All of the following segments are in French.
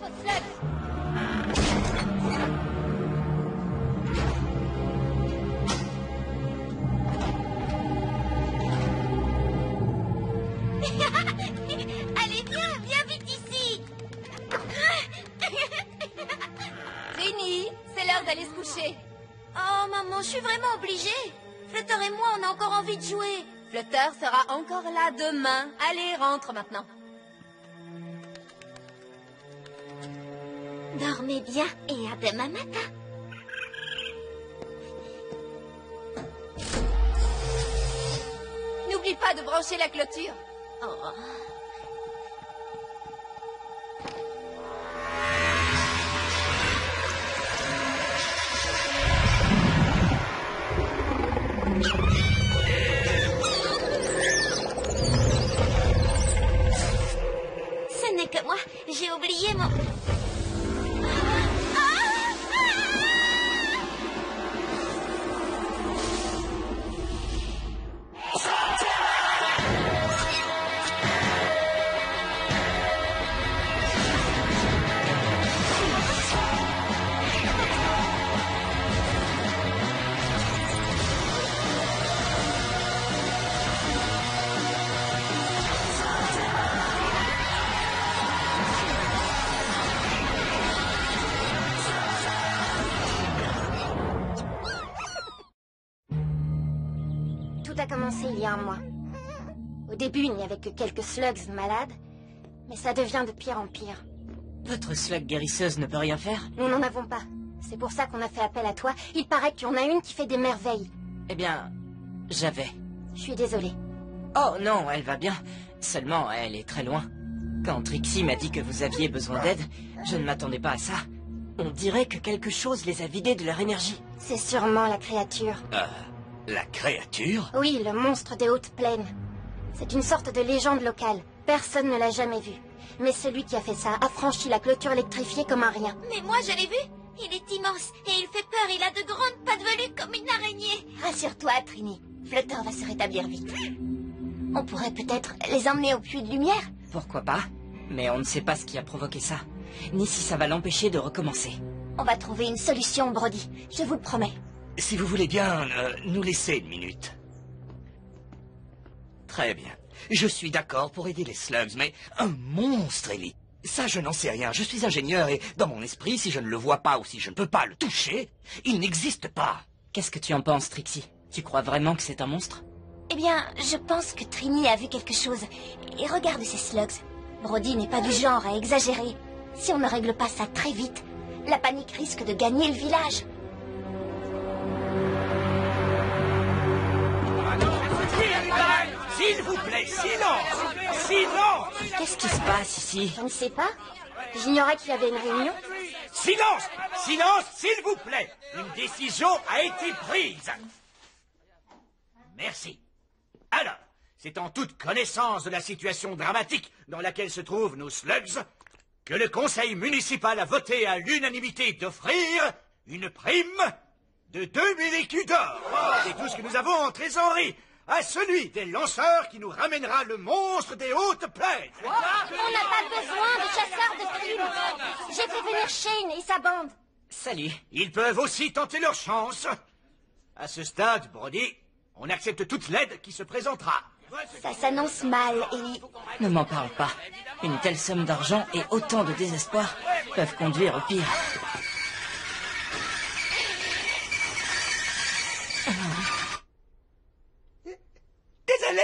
faux slug. Allez, viens vite ici. Trini, c'est l'heure d'aller se coucher. Oh, maman, je suis vraiment obligée. Flutter et moi, on a encore envie de jouer. Flutter sera encore là demain. Allez, rentre maintenant. Dormez bien et à demain matin. N'oublie pas de brancher la clôture. Oh. Ce n'est que moi, j'ai oublié mon... Tout a commencé il y a un mois. Au début, il n'y avait que quelques slugs malades, mais ça devient de pire en pire. Votre slug guérisseuse ne peut rien faire? Nous n'en avons pas. C'est pour ça qu'on a fait appel à toi. Il paraît qu'il y en a une qui fait des merveilles. Eh bien, j'avais. Je suis désolée. Oh non, elle va bien. Seulement, elle est très loin. Quand Trixie m'a dit que vous aviez besoin d'aide, je ne m'attendais pas à ça. On dirait que quelque chose les a vidés de leur énergie. C'est sûrement la créature. La créature? Oui, le monstre des hautes plaines. C'est une sorte de légende locale. Personne ne l'a jamais vu. Mais celui qui a fait ça a franchi la clôture électrifiée comme un rien. Mais moi, je l'ai vu. Il est immense et il fait peur. Il a de grandes pattes velues comme une araignée. Rassure-toi, Trini. Flutter va se rétablir vite. On pourrait peut-être les emmener au puits de lumière? Pourquoi pas? Mais on ne sait pas ce qui a provoqué ça. Ni si ça va l'empêcher de recommencer. On va trouver une solution, Brody. Je vous le promets. Si vous voulez bien nous laisser une minute. Très bien. Je suis d'accord pour aider les slugs, mais un monstre, Ellie. Ça, je n'en sais rien. Je suis ingénieur et, dans mon esprit, si je ne le vois pas ou si je ne peux pas le toucher, il n'existe pas. Qu'est-ce que tu en penses, Trixie? Tu crois vraiment que c'est un monstre? Eh bien, je pense que Trini a vu quelque chose. Et regarde ces slugs. Brody n'est pas du genre à exagérer. Si on ne règle pas ça très vite, la panique risque de gagner le village. S'il vous plaît, silence! Silence! Qu'est-ce qui se passe ici? Je ne sais pas. J'ignorais qu'il y avait une réunion. Silence! Silence, s'il vous plaît! Une décision a été prise! Merci. Alors, c'est en toute connaissance de la situation dramatique dans laquelle se trouvent nos slugs que le conseil municipal a voté à l'unanimité d'offrir une prime de 2000 écus d'or. C'est tout ce que nous avons en trésorerie à celui des lanceurs qui nous ramènera le monstre des hautes plaines. On n'a pas besoin de chasseurs de primes. J'ai fait venir Shane et sa bande. Salut. Ils peuvent aussi tenter leur chance. À ce stade, Brody, on accepte toute l'aide qui se présentera. Ça s'annonce mal, Ellie. Ne m'en parle pas. Une telle somme d'argent et autant de désespoir peuvent conduire au pire. Désolé.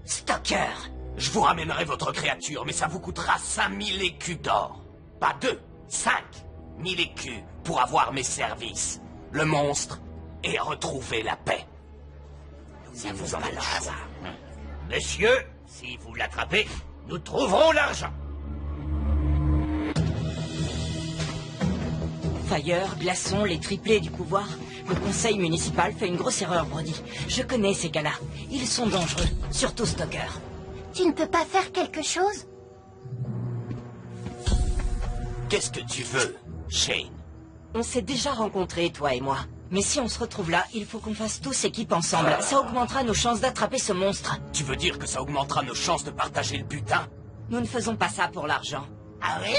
Stocker, je vous ramènerai votre créature, mais ça vous coûtera 5000 écus d'or. Pas 2, 5000 écus pour avoir mes services. Le monstre et retrouver la paix. Ça vous en a le choix. Monsieur, si vous l'attrapez, nous trouverons l'argent. Fire, Glaçon, les triplés du pouvoir. Le conseil municipal fait une grosse erreur, Brody. Je connais ces gars-là. Ils sont dangereux, surtout Stocker. Tu ne peux pas faire quelque chose? Qu'est-ce que tu veux, Shane? On s'est déjà rencontrés, toi et moi. Mais si on se retrouve là, il faut qu'on fasse tous équipe ensemble. Ça augmentera nos chances d'attraper ce monstre. Tu veux dire que ça augmentera nos chances de partager le butin? Nous ne faisons pas ça pour l'argent. Ah oui?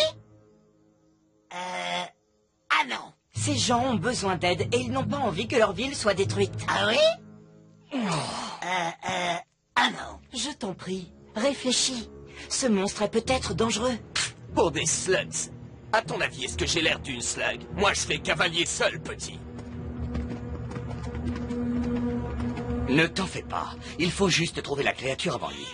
Ah non. Ces gens ont besoin d'aide et ils n'ont pas envie que leur ville soit détruite. Ah oui? Ah non. Je t'en prie, réfléchis. Ce monstre est peut-être dangereux. Pour des slugs. À ton avis, est-ce que j'ai l'air d'une slug? Moi, je fais cavalier seul, petit. Ne t'en fais pas. Il faut juste trouver la créature avant lui.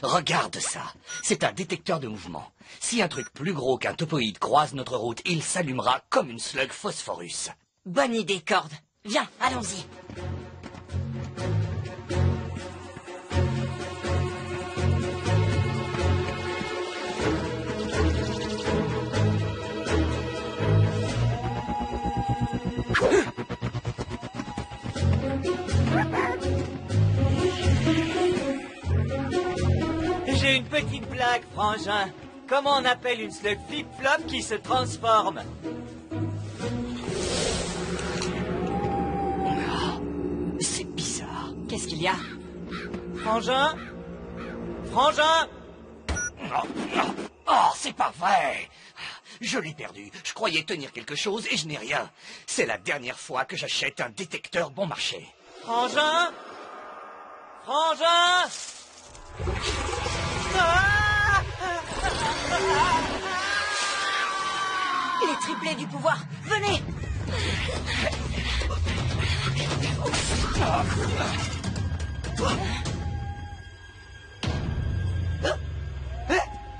Regarde ça. C'est un détecteur de mouvement. Si un truc plus gros qu'un topoïde croise notre route, il s'allumera comme une slug phosphorus. Bonne idée, Cord. Viens, allons-y. J'ai une petite blague, frangin. Comment on appelle une slug flip-flop qui se transforme? C'est bizarre. Qu'est-ce qu'il y a? Frangin? Frangin? Oh, c'est pas vrai. Je l'ai perdu. Je croyais tenir quelque chose et je n'ai rien. C'est la dernière fois que j'achète un détecteur bon marché. Frangin? Frangin? Ah! Les triplés du pouvoir, venez!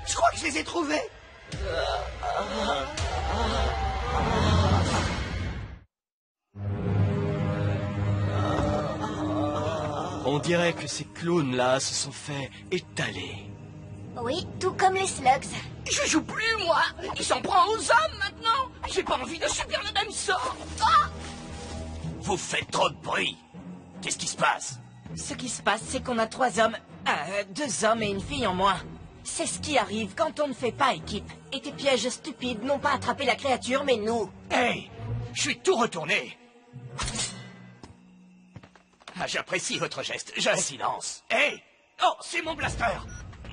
Je crois que je les ai trouvés. On dirait que ces clowns-là se sont fait étaler. Oui, tout comme les slugs. Je joue plus, moi. Il s'en prend aux hommes, maintenant. J'ai pas envie de subir le même sort. Ah! Vous faites trop de bruit. Qu'est-ce qui se passe? Ce qui se passe, c'est qu'on a 3 hommes, 2 hommes et une fille en moins. C'est ce qui arrive quand on ne fait pas équipe. Et tes pièges stupides n'ont pas attrapé la créature, mais nous. Hey, je suis tout retourné. Ah, j'apprécie votre geste. Silence. Hey! Oh, c'est mon blaster.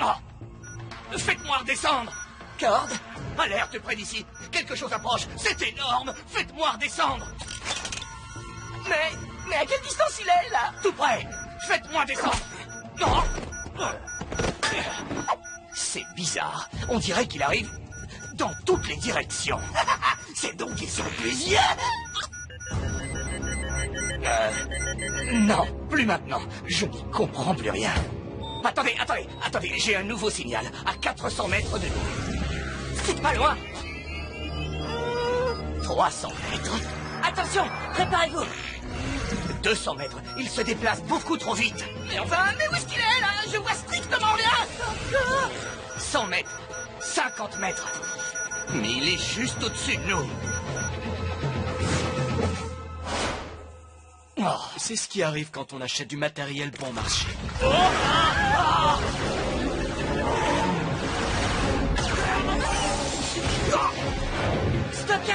Oh. Faites-moi redescendre. Cord? Alerte près d'ici. Quelque chose approche. C'est énorme. Faites-moi redescendre. Mais à quelle distance il est, là? Tout près. Faites-moi descendre. Non. C'est bizarre. On dirait qu'il arrive dans toutes les directions. C'est donc qu'ils sont plusieurs. Non, plus maintenant. Je n'y comprends plus rien. Attendez, j'ai un nouveau signal. À 400 mètres de nous. C'est pas loin. 300 mètres. Attention, préparez-vous. 200 mètres. Il se déplace beaucoup trop vite. Mais enfin, mais où est-ce qu'il est, là? Je vois strictement rien. 100 mètres. 50 mètres. Mais il est juste au-dessus de nous. Oh. C'est ce qui arrive quand on achète du matériel bon marché. Stocker!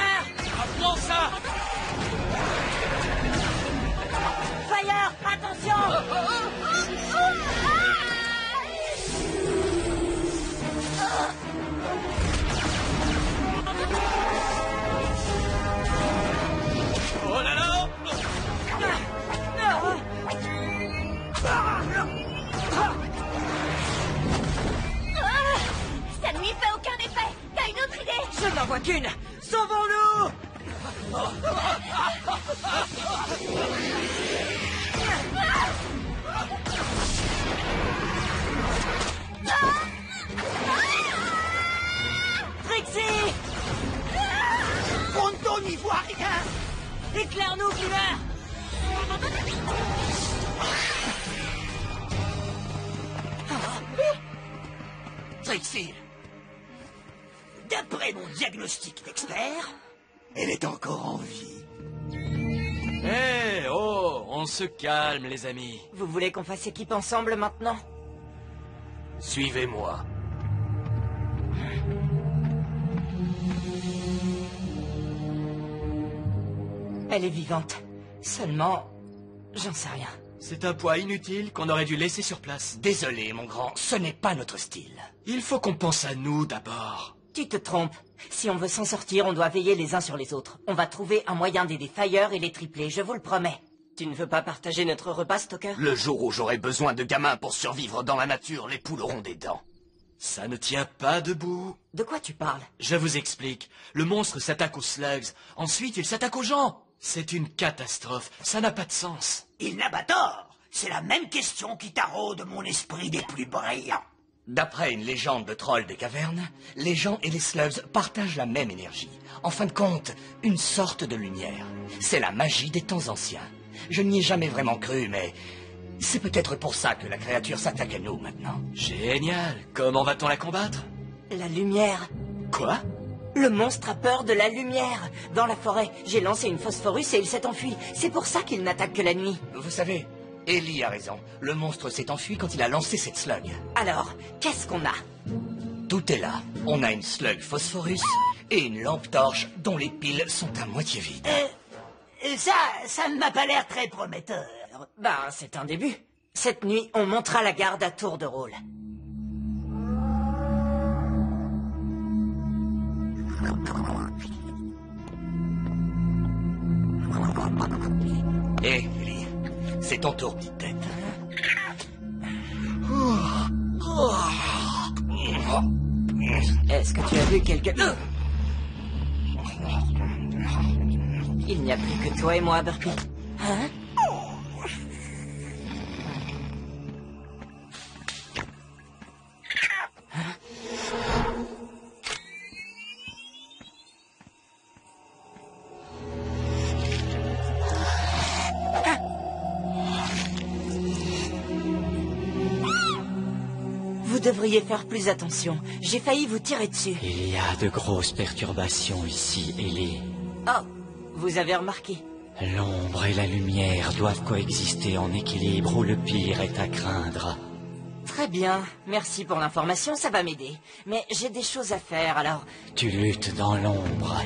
Apprends ça! Fire! Attention! Oh là là! Ça ne lui fait aucun effet. T'as une autre idée? Je n'en vois qu'une! Sauvons-nous! Trixie! Pronto n'y voit rien. Éclaire-nous, Glimmer! Trixie, d'après mon diagnostic d'expert, elle est encore en vie. Eh, oh, on se calme, les amis. Vous voulez qu'on fasse équipe ensemble maintenant? Suivez-moi. Elle est vivante. Seulement, j'en sais rien. C'est un poids inutile qu'on aurait dû laisser sur place. Désolé, mon grand, ce n'est pas notre style. Il faut qu'on pense à nous d'abord. Tu te trompes. Si on veut s'en sortir, on doit veiller les uns sur les autres. On va trouver un moyen d'aider Fire et les tripler, je vous le promets. Tu ne veux pas partager notre repas, Stalker? Le jour où j'aurai besoin de gamins pour survivre dans la nature, les poules auront des dents. Ça ne tient pas debout. De quoi tu parles? Je vous explique. Le monstre s'attaque aux slugs. Ensuite, il s'attaque aux gens. C'est une catastrophe. Ça n'a pas de sens. Il n'a pas tort. C'est la même question qui taraude mon esprit des plus brillants. D'après une légende de troll des cavernes, les gens et les slugs partagent la même énergie. En fin de compte, une sorte de lumière. C'est la magie des temps anciens. Je n'y ai jamais vraiment cru, mais c'est peut-être pour ça que la créature s'attaque à nous maintenant. Génial. Comment va-t-on la combattre? La lumière. Quoi? Le monstre a peur de la lumière. Dans la forêt, j'ai lancé une phosphorus et il s'est enfui. C'est pour ça qu'il n'attaque que la nuit. Vous savez, Ellie a raison. Le monstre s'est enfui quand il a lancé cette slug. Alors, qu'est-ce qu'on a? Tout est là. On a une slug phosphorus et une lampe torche dont les piles sont à moitié vides. Ça ne m'a pas l'air très prometteur. Bah, c'est un début. Cette nuit, on montera la garde à tour de rôle. Hé, Ellie, c'est ton tour, petite tête. Est-ce que tu as vu quelque... Il n'y a plus que toi et moi, Burpee. Hein? Vous devriez faire plus attention. J'ai failli vous tirer dessus. Il y a de grosses perturbations ici, Ellie. Oh, vous avez remarqué. L'ombre et la lumière doivent coexister en équilibre ou le pire est à craindre. Très bien. Merci pour l'information, ça va m'aider. Mais j'ai des choses à faire, alors... Tu luttes dans l'ombre.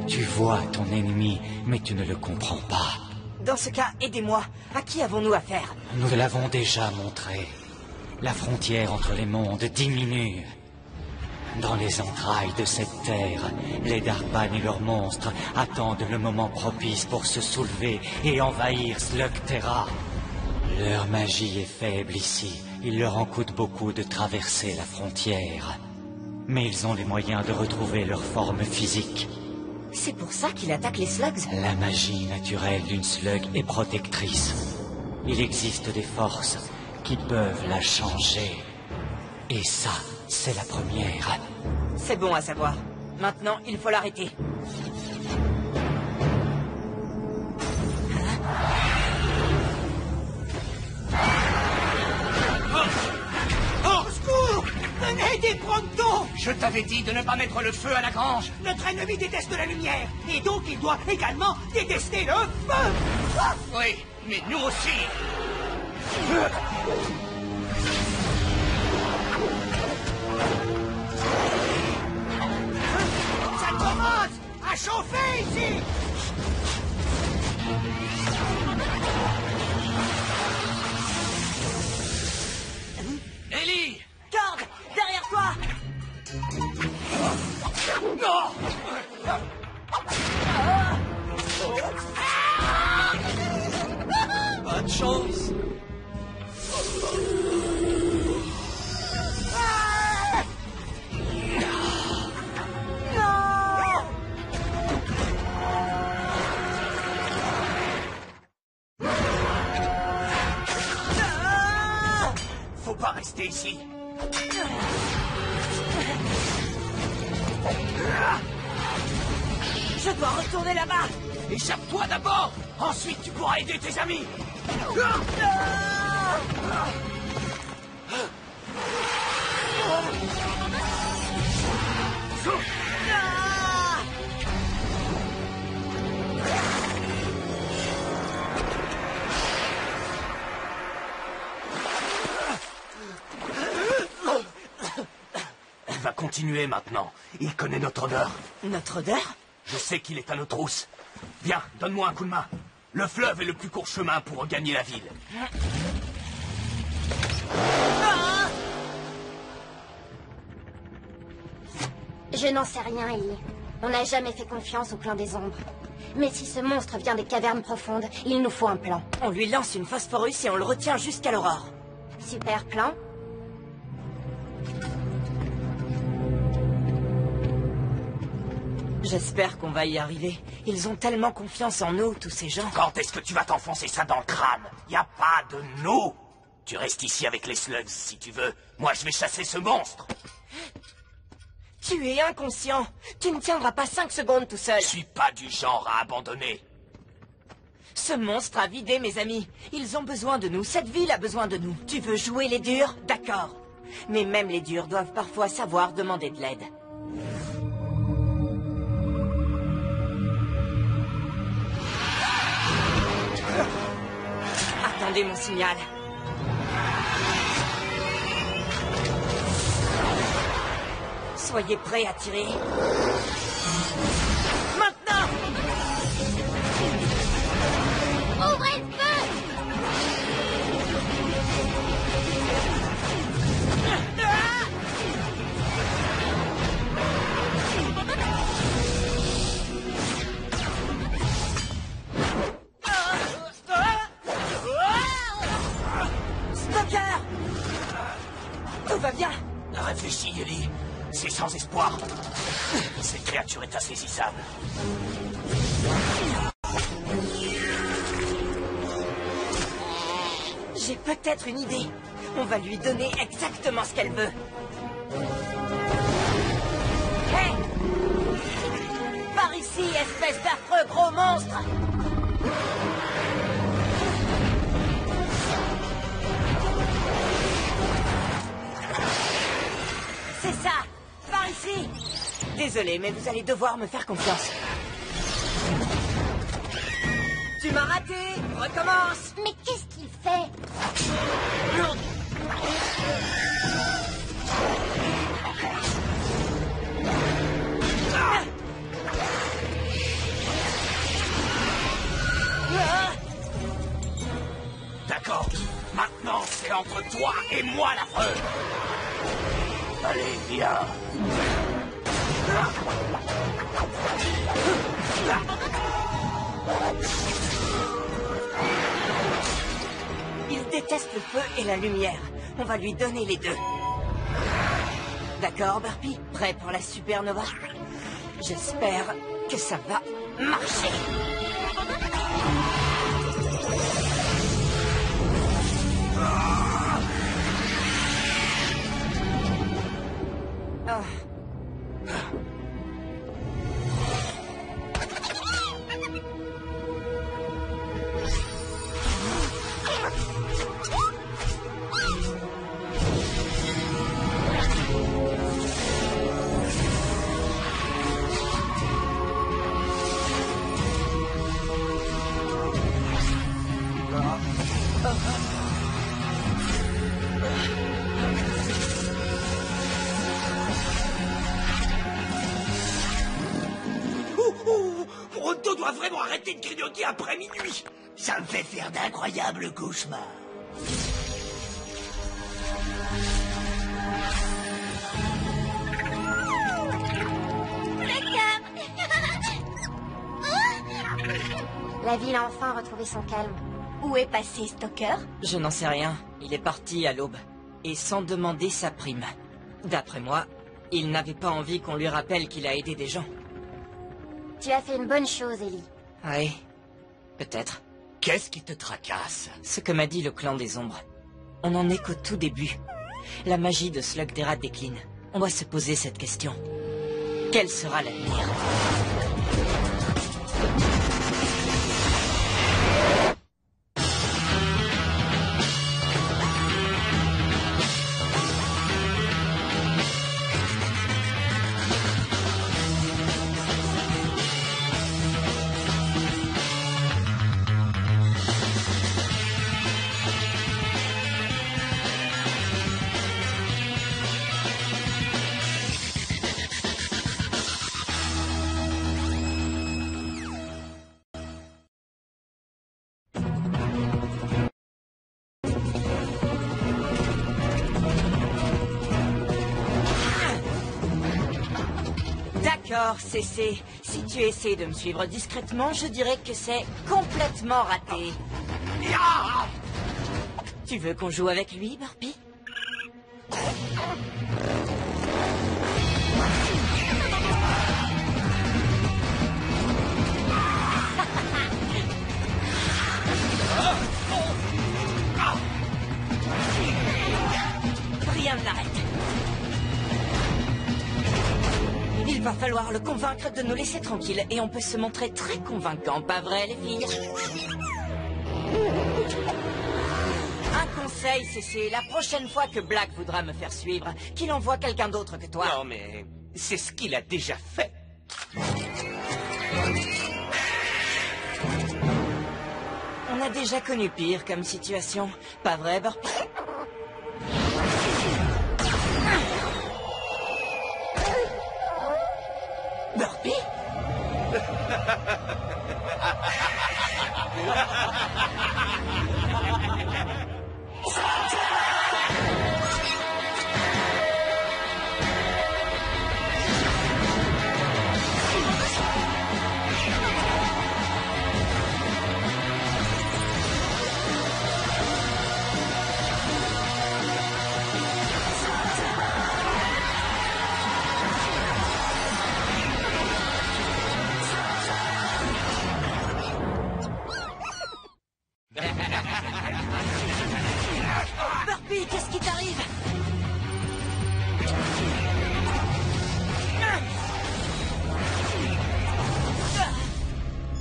Tu vois ton ennemi, mais tu ne le comprends pas. Dans ce cas, aidez-moi. À qui avons-nous affaire? Nous l'avons déjà montré. La frontière entre les mondes diminue. Dans les entrailles de cette terre, les Darban et leurs monstres attendent le moment propice pour se soulever et envahir Slugterra. Leur magie est faible ici. Il leur en coûte beaucoup de traverser la frontière. Mais ils ont les moyens de retrouver leur forme physique. C'est pour ça qu'il attaque les slugs? La magie naturelle d'une slug est protectrice. Il existe des forces qui peuvent la changer. Et ça, c'est la première. C'est bon à savoir. Maintenant, il faut l'arrêter. Au secours! Venez des pronto! Je t'avais dit de ne pas mettre le feu à la grange. Notre ennemi déteste la lumière, et donc il doit également détester le feu! Ah! Oui, mais nous aussi. Ça commence à chauffer ici! Ellie! Garde! Derrière toi! Pas de chance. Faut pas rester ici. Je dois retourner là-bas! Échappe-toi d'abord! Ensuite, tu pourras aider tes amis! Il va continuer maintenant. Il connaît notre odeur. Notre odeur? Je sais qu'il est à nos trousses. Viens, donne-moi un coup de main. Le fleuve est le plus court chemin pour regagner la ville. Je n'en sais rien, Ellie. On n'a jamais fait confiance au clan des ombres. Mais si ce monstre vient des cavernes profondes, il nous faut un plan. On lui lance une phosphorus et on le retient jusqu'à l'aurore. Super plan. J'espère qu'on va y arriver. Ils ont tellement confiance en nous, tous ces gens. Quand est-ce que tu vas t'enfoncer ça dans le crâne? Y a pas de nous. Tu restes ici avec les slugs si tu veux. Moi, je vais chasser ce monstre. Tu es inconscient. Tu ne tiendras pas 5 secondes tout seul. Je suis pas du genre à abandonner. Ce monstre a vidé mes amis. Ils ont besoin de nous. Cette ville a besoin de nous. Tu veux jouer les durs? D'accord. Mais même les durs doivent parfois savoir demander de l'aide. Attendez mon signal. Soyez prêts à tirer. Maintenant! Ouvrez le feu! Stocker! Tout va bien? Réfléchis, Ellie. C'est sans espoir. Cette créature est insaisissable. J'ai peut-être une idée. On va lui donner exactement ce qu'elle veut. Hé! Par ici, espèce d'affreux gros monstre! C'est ça! Par ici! Désolé, mais vous allez devoir me faire confiance. Tu m'as raté! Recommence! Mais qu'est-ce qu'il fait? D'accord. Maintenant, c'est entre toi et moi la preuve. Allez, viens. Il déteste le feu et la lumière. On va lui donner les deux. D'accord, Barbie? Prêt pour la supernova? J'espère que ça va marcher. Ah. Ronto doit vraiment arrêter de grignoter après minuit. Ça me fait faire d'incroyables cauchemars. La ville a enfin retrouvé son calme. Où est passé Stocker? Je n'en sais rien. Il est parti à l'aube. Et sans demander sa prime. D'après moi, il n'avait pas envie qu'on lui rappelle qu'il a aidé des gens. Tu as fait une bonne chose, Ellie. Oui, peut-être. Qu'est-ce qui te tracasse? Ce que m'a dit le clan des ombres. On n'en est qu'au tout début. La magie de Slugdera décline. On doit se poser cette question. Quel sera l'avenir? D'accord, CC. Si tu essaies de me suivre discrètement, je dirais que c'est complètement raté. Tu veux qu'on joue avec lui, Burpy? Rien ne l'arrête. Il va falloir le convaincre de nous laisser tranquilles et on peut se montrer très convaincant, pas vrai, les filles? Un conseil, c'est la prochaine fois que Black voudra me faire suivre, qu'il envoie quelqu'un d'autre que toi. Non, mais c'est ce qu'il a déjà fait. On a déjà connu pire comme situation, pas vrai, Burpy? Burpy? Burpy, qu'est-ce qui t'arrive?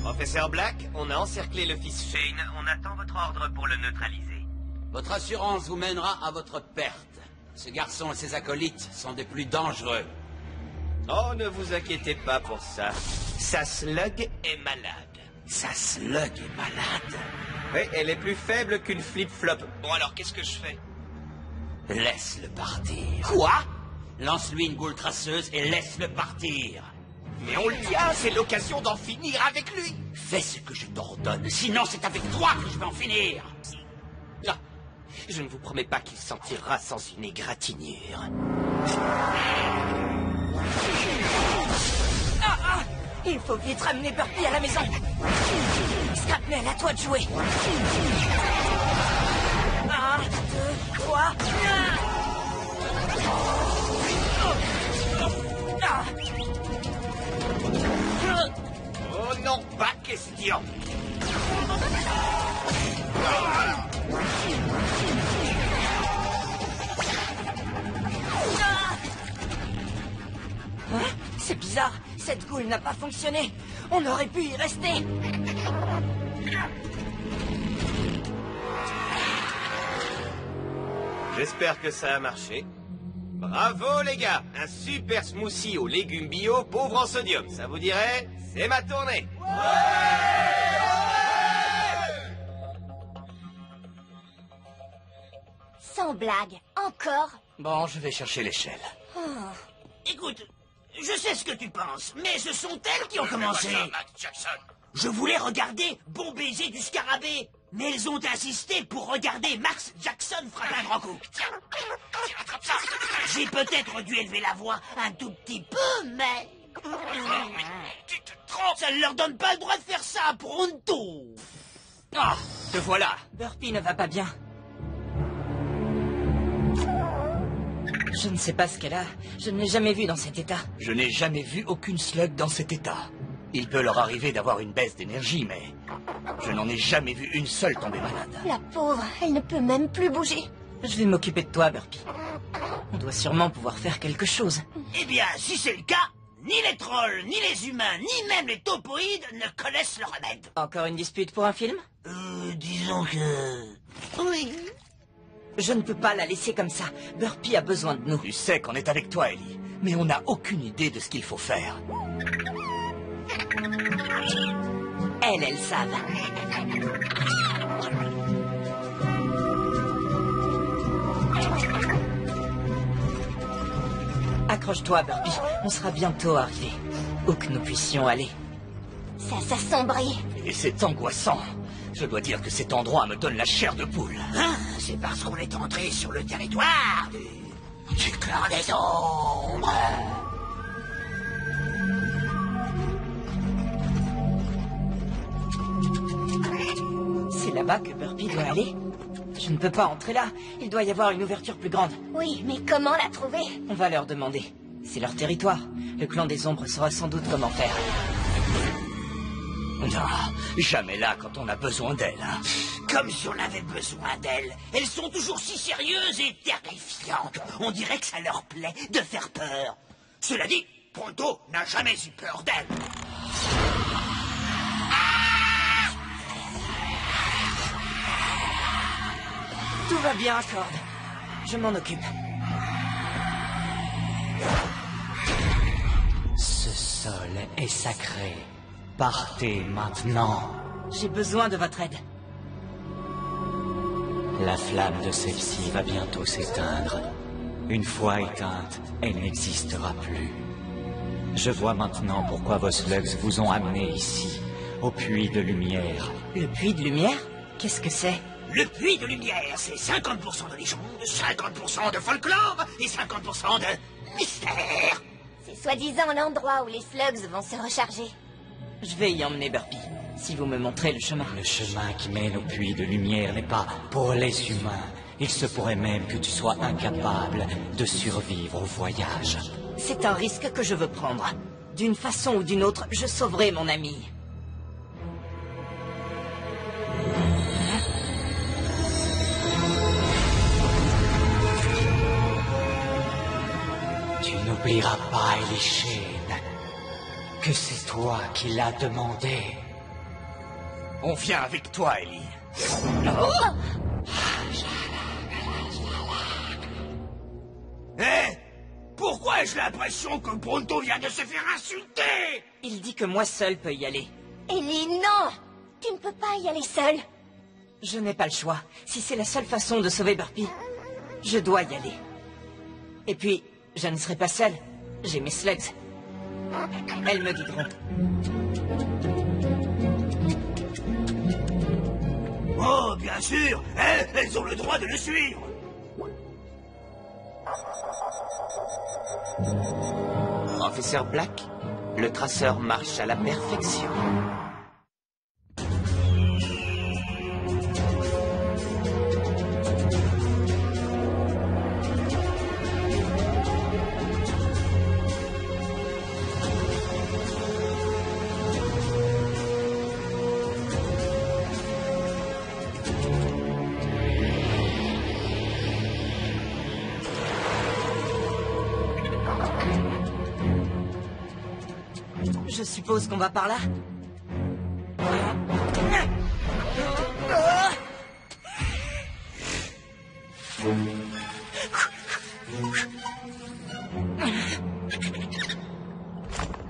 Professeur Black, on a encerclé le fils Shane. On attend votre ordre pour le neutraliser. Votre assurance vous mènera à votre perte. Ce garçon et ses acolytes sont des plus dangereux. Oh, ne vous inquiétez pas pour ça. Sa slug est malade. Sa slug est malade. Oui, elle est plus faible qu'une flip-flop. Bon, alors, qu'est-ce que je fais? Laisse-le partir. Quoi? Lance-lui une goule traceuse et laisse-le partir. Mais on le tient, c'est l'occasion d'en finir avec lui. Fais ce que je t'ordonne, sinon c'est avec toi que je vais en finir. Ah, je ne vous promets pas qu'il s'en tirera sans une égratignure. Il faut vite ramener Burpy à la maison. Scrapnel, à toi de jouer. 1, 2, 3... Oh non, pas question. C'est bizarre, cette goule n'a pas fonctionné. On aurait pu y rester. J'espère que ça a marché. Bravo les gars, un super smoothie aux légumes bio pauvres en sodium. Ça vous dirait? C'est ma tournée. Sans blague, encore? Bon, je vais chercher l'échelle. Écoute, je sais ce que tu penses, mais ce sont elles qui ont commencé. Je voulais regarder Bon baiser du scarabée, mais elles ont insisté pour regarder Max Jackson frapper un grand coup. Tiens, attrape ça. J'ai peut-être dû élever la voix un tout petit peu, mais... Tu te trompes. Ça ne leur donne pas le droit de faire ça, pronto. Ah, te voilà. Burpy ne va pas bien. Je ne sais pas ce qu'elle a. Je ne l'ai jamais vue dans cet état. Je n'ai jamais vu aucune slug dans cet état. Il peut leur arriver d'avoir une baisse d'énergie, mais je n'en ai jamais vu une seule tomber malade. La pauvre, elle ne peut même plus bouger. Je vais m'occuper de toi, Burpy. On doit sûrement pouvoir faire quelque chose. Eh bien, si c'est le cas, ni les trolls, ni les humains, ni même les topoïdes ne connaissent le remède. Encore une dispute pour un film? Disons que... Oui. Je ne peux pas la laisser comme ça. Burpy a besoin de nous. Tu sais qu'on est avec toi, Ellie, mais on n'a aucune idée de ce qu'il faut faire. Elles savent. Accroche-toi, Burpy. On sera bientôt arrivés. Où que nous puissions aller. Ça s'assombrit. Et c'est angoissant. Je dois dire que cet endroit me donne la chair de poule. Hein? C'est parce qu'on est entré sur le territoire du clan des ombres. là-bas que Burpee doit aller? Je ne peux pas entrer là. Il doit y avoir une ouverture plus grande. Oui, mais comment la trouver? On va leur demander. C'est leur territoire. Le clan des ombres saura sans doute comment faire. Non, jamais là quand on a besoin d'elle. Hein. Comme si on avait besoin d'elles. Elles sont toujours si sérieuses et terrifiantes. On dirait que ça leur plaît de faire peur. Cela dit, Pronto n'a jamais eu peur d'elles. Tout va bien, Accord. Je m'en occupe. Ce sol est sacré. Partez maintenant. J'ai besoin de votre aide. La flamme de celle-ci va bientôt s'éteindre. Une fois éteinte, elle n'existera plus. Je vois maintenant pourquoi vos slugs vous ont amené ici, au puits de lumière. Le puits de lumière? Qu'est-ce que c'est? Le puits de lumière, c'est 50% de légende, 50% de folklore et 50% de mystère. C'est soi-disant l'endroit où les slugs vont se recharger. Je vais y emmener Burpee, si vous me montrez le chemin. Le chemin qui mène au puits de lumière n'est pas pour les humains. Il se pourrait même que tu sois incapable de survivre au voyage. C'est un risque que je veux prendre. D'une façon ou d'une autre, je sauverai mon ami. Tu n'oublieras pas, Elishen, que c'est toi qui l'as demandé. On vient avec toi, Ellie. Hé, pourquoi ai-je l'impression que Pronto vient de se faire insulter? Il dit que moi seul peux y aller. Ellie, non! Tu ne peux pas y aller seule. Je n'ai pas le choix. Si c'est la seule façon de sauver Burpee, je dois y aller. Et puis, je ne serai pas seule. J'ai mes slugs. Elles me guideront. Oh, bien sûr, elles ont le droit de le suivre. Professeur Black, le traceur marche à la perfection. Je suppose qu'on va par là?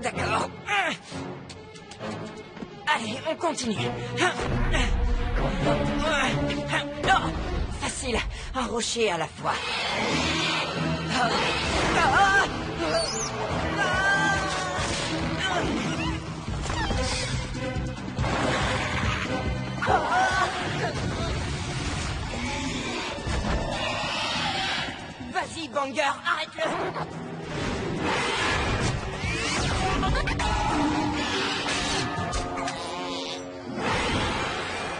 D'accord. Allez, on continue. Oh, facile, un rocher à la fois. Vas-y, Banger, arrête-le!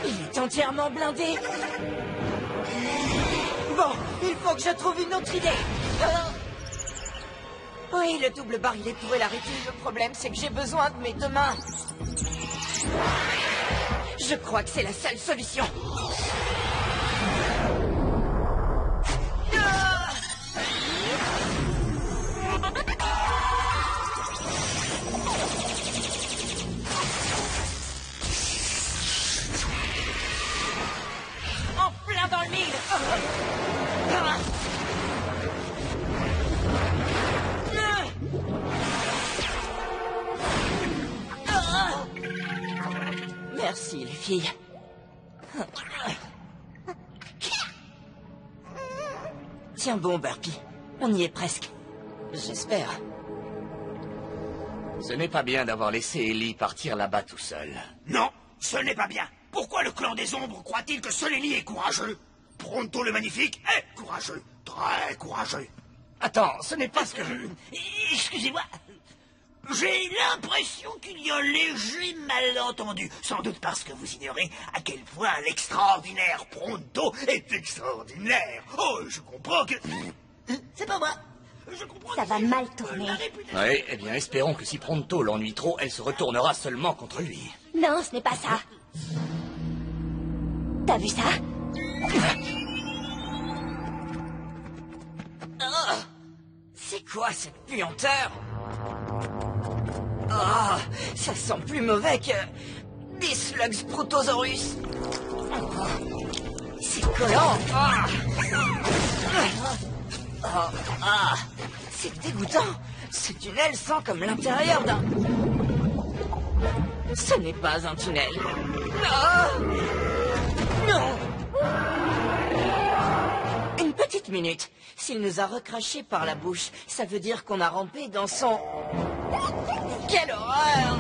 Il est entièrement blindé. Bon, il faut que je trouve une autre idée. Oui, le double barillet pourrait l'arrêter. Le problème, c'est que j'ai besoin de mes deux mains. Je crois que c'est la seule solution. En plein dans le mille. Merci, les filles. Tiens bon, Burpee. On y est presque. J'espère. Ce n'est pas bien d'avoir laissé Ellie partir là-bas tout seul. Non, ce n'est pas bien. Pourquoi le clan des ombres croit-il que seul Ellie est courageux? Pronto le magnifique est courageux. Très courageux. Attends, ce n'est pas ce que je... Excusez-moi. J'ai l'impression qu'il y a un léger malentendu. Sans doute parce que vous ignorez à quel point l'extraordinaire Pronto est extraordinaire. Oh, je comprends que... C'est pas moi. Je comprends Ça va mal tourner. Oui, eh bien, espérons que si Pronto l'ennuie trop, elle se retournera seulement contre lui. Non, ce n'est pas ça. T'as vu ça? Oh, c'est quoi cette puanteur? Oh, ça sent plus mauvais que des slugs protosaurus. Oh, c'est collant. C'est dégoûtant. Ce tunnel sent comme l'intérieur d'un... Ce n'est pas un tunnel. Non. Une petite minute. S'il nous a recraché par la bouche, ça veut dire qu'on a rampé dans son... Quelle horreur!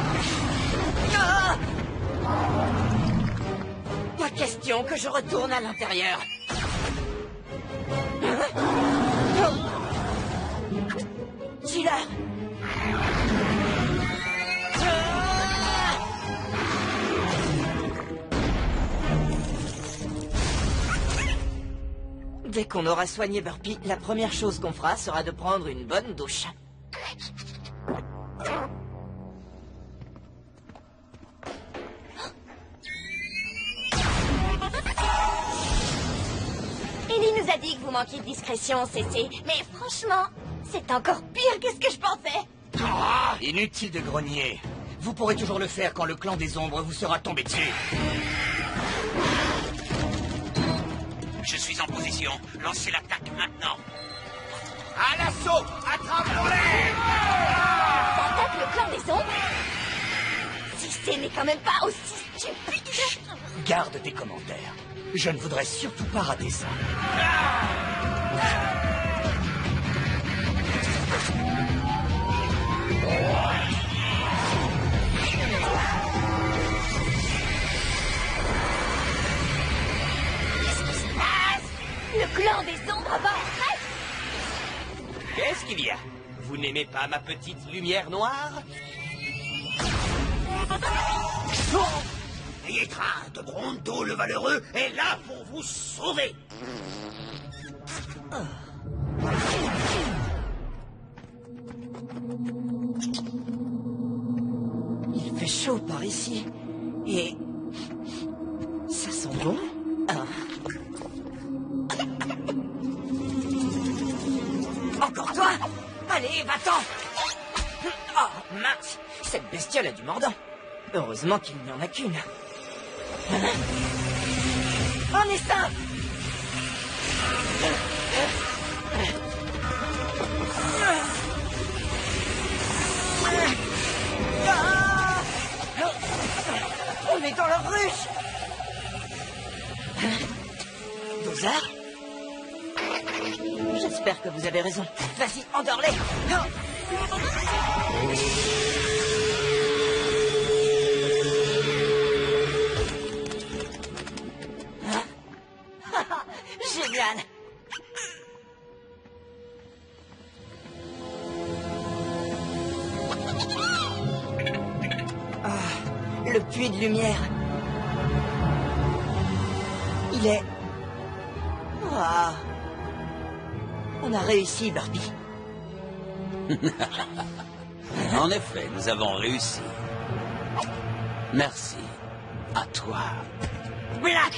Pas question que je retourne à l'intérieur. Dis-leur! Dès qu'on aura soigné Burpee, la première chose qu'on fera sera de prendre une bonne douche. Ellie nous a dit que vous manquiez de discrétion, Cécé. Mais franchement, c'est encore pire que ce que je pensais. Inutile de grogner. Vous pourrez toujours le faire quand le clan des ombres vous sera tombé dessus. Je suis en position. Lancez l'attaque maintenant. À l'assaut! Attrapons-les! T'attaques le clan des ombres? Cécé n'est quand même pas aussi stupide. Garde tes commentaires. Je ne voudrais surtout pas rater ça. Qu'est-ce qui se passe? Le clan des ombres va en fait. Qu'est-ce qu'il y a? Vous n'aimez pas ma petite lumière noire? Ayez crainte, Pronto le Valeureux est là pour vous sauver. Il fait chaud par ici. Et... ça sent bon. Encore toi? Allez, va-t'en! Oh, mince! Cette bestiole a du mordant. Heureusement qu'il n'y en a qu'une. En essaim! On est dans leur ruche! Dozard? J'espère que vous avez raison. Vas-y, endors-les! Génial! Le puits de lumière. Il est... Ah. On a réussi, Burpee. En effet, nous avons réussi. Merci. À toi. Black!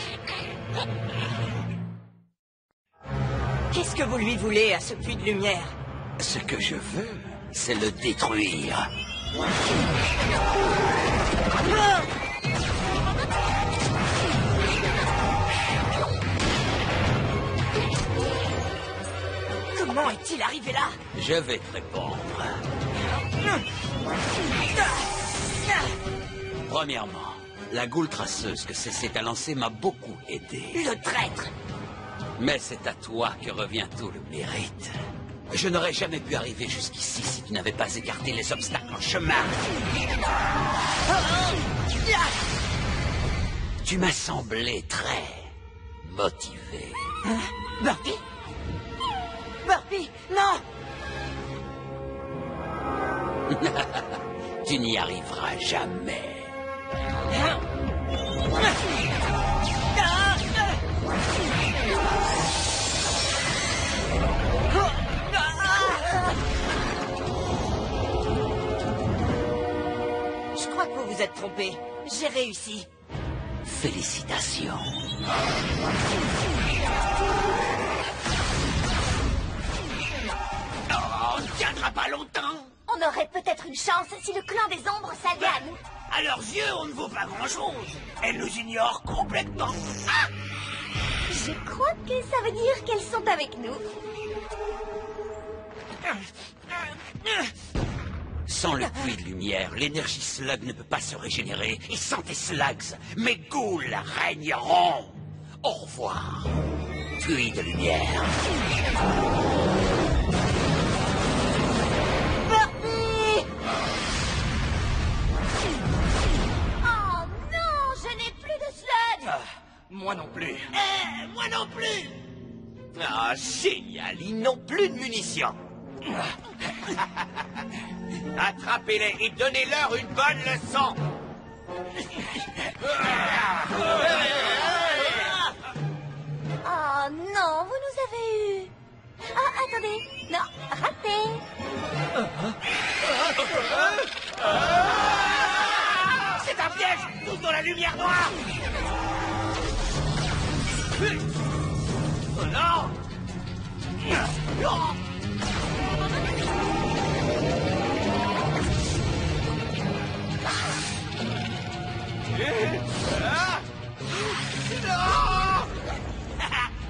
Qu'est-ce que vous lui voulez à ce puits de lumière? Ce que je veux, c'est le détruire. Comment est-il arrivé là? Je vais te répondre. Premièrement, la goule crasseuse que Cécé t'a lancée m'a beaucoup aidé. Le traître! Mais c'est à toi que revient tout le mérite. Je n'aurais jamais pu arriver jusqu'ici si tu n'avais pas écarté les obstacles en chemin. Tu m'as semblé très motivé. Burpee? Burpee, non! Tu n'y arriveras jamais. Je crois que vous vous êtes trompé. J'ai réussi. Félicitations. Oh, on ne tiendra pas longtemps. On aurait peut-être une chance si le clan des ombres s'alliait à nous. À leurs yeux, on ne vaut pas grand-chose. Elles nous ignorent complètement. Ah! Je crois que ça veut dire qu'elles sont avec nous. Sans le puits de lumière, l'énergie slug ne peut pas se régénérer. Et sans tes slugs, mes ghouls régneront. Au revoir, puits de lumière. Burpee! Oh non, je n'ai plus de slugs! Moi non plus. Moi non plus. Ah, génial, ils n'ont plus de munitions. Attrapez-les et donnez-leur une bonne leçon. Oh non, vous nous avez eu. Ah, attendez. Non, raté. C'est un piège. Tous dans la lumière noire. Oh non!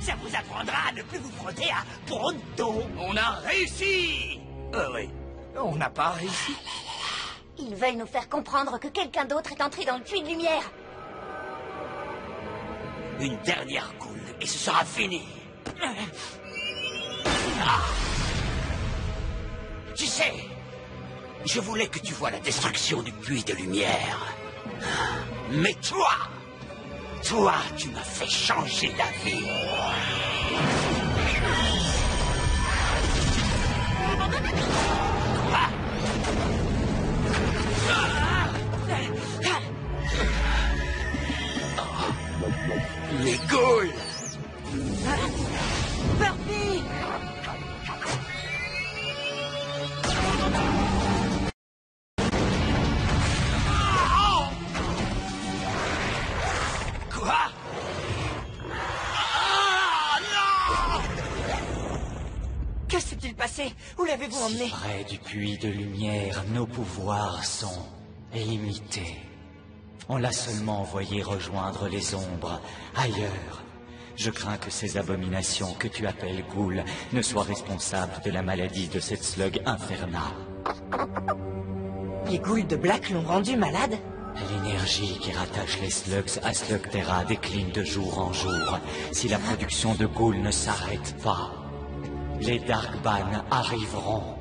Ça vous apprendra à ne plus vous frotter à Pronto. On a réussi. Oui. On n'a pas réussi. Ils veulent nous faire comprendre que quelqu'un d'autre est entré dans le puits de lumière. Une dernière goule et ce sera fini. Ah. Tu sais, je voulais que tu vois la destruction du puits de lumière. Mais toi, tu m'as fait changer d'avis. Ah. Les ghouls! Burpee! Quoi? Ah, non! Que s'est-il passé? Où l'avez-vous emmené? Près du puits de lumière, nos pouvoirs sont limités. On l'a seulement envoyé rejoindre les ombres, ailleurs. Je crains que ces abominations que tu appelles ghouls ne soient responsables de la maladie de cette slug infernale. Les ghouls de Black l'ont rendu malade? L'énergie qui rattache les slugs à Slugterra décline de jour en jour. Si la production de ghouls ne s'arrête pas, les Darkban arriveront.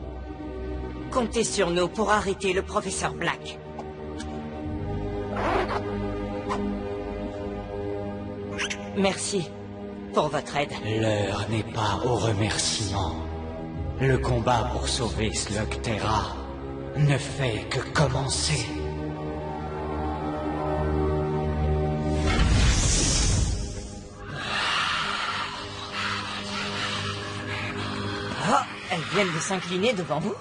Comptez sur nous pour arrêter le professeur Black. Merci pour votre aide. L'heure n'est pas au remerciement. Le combat pour sauver Slugterra ne fait que commencer. Oh, elles viennent de s'incliner devant vous?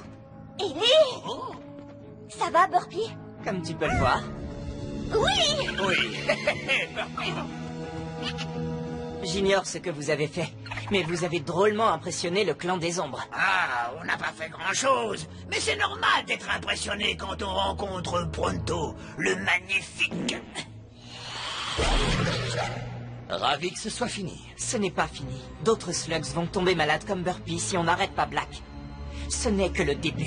Ellie! Ça va, Burpee? Comme tu peux le voir. Oui! Oui. J'ignore ce que vous avez fait, mais vous avez drôlement impressionné le clan des ombres. Ah, on n'a pas fait grand-chose. Mais c'est normal d'être impressionné quand on rencontre Pronto, le magnifique. Ravi que ce soit fini. Ce n'est pas fini. D'autres slugs vont tomber malades comme Burpee si on n'arrête pas Black. Ce n'est que le début.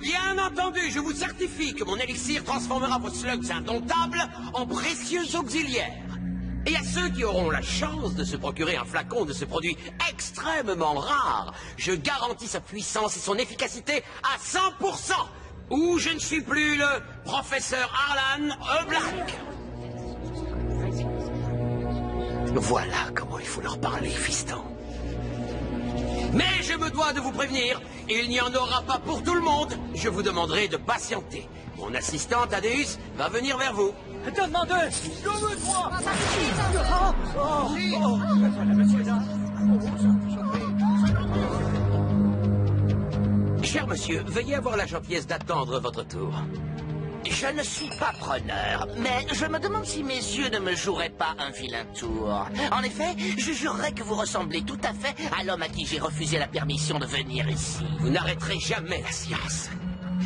bien entendu, je vous certifie que mon élixir transformera vos slugs indomptables en précieux auxiliaires. Et à ceux qui auront la chance de se procurer un flacon de ce produit extrêmement rare, je garantis sa puissance et son efficacité à 100%. Ou je ne suis plus le professeur Arlan Black. Voilà comment il faut leur parler, fiston. Mais je me dois de vous prévenir, il n'y en aura pas pour tout le monde. Je vous demanderai de patienter. Mon assistant, Thaddeus, va venir vers vous. Demandez! Cher monsieur, veuillez avoir la gentillesse d'attendre votre tour. Je ne suis pas preneur, mais je me demande si mes yeux ne me joueraient pas un vilain tour. En effet, je jurerais que vous ressemblez tout à fait à l'homme à qui j'ai refusé la permission de venir ici. Vous n'arrêterez jamais la science.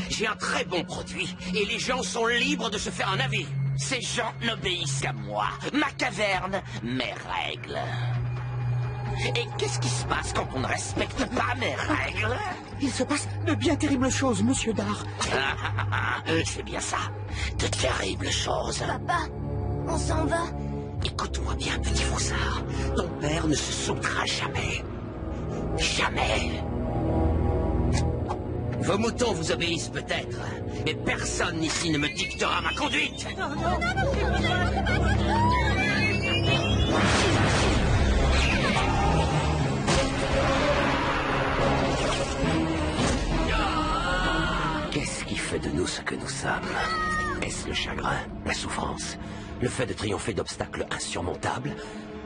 J'ai un très bon produit, et les gens sont libres de se faire un avis. Ces gens n'obéissent qu'à moi, ma caverne, mes règles. Et qu'est-ce qui se passe quand on ne respecte pas mes règles? Il se passe de bien terribles choses, monsieur Dar. C'est bien ça, de terribles choses. Papa, on s'en va. Écoute-moi bien, petit foussard. Ton père ne se sautera jamais. Jamais. Vos moutons vous obéissent peut-être, mais personne ici ne me dictera ma conduite. Qu'est-ce qui fait de nous ce que nous sommes? Est-ce le chagrin, la souffrance, le fait de triompher d'obstacles insurmontables?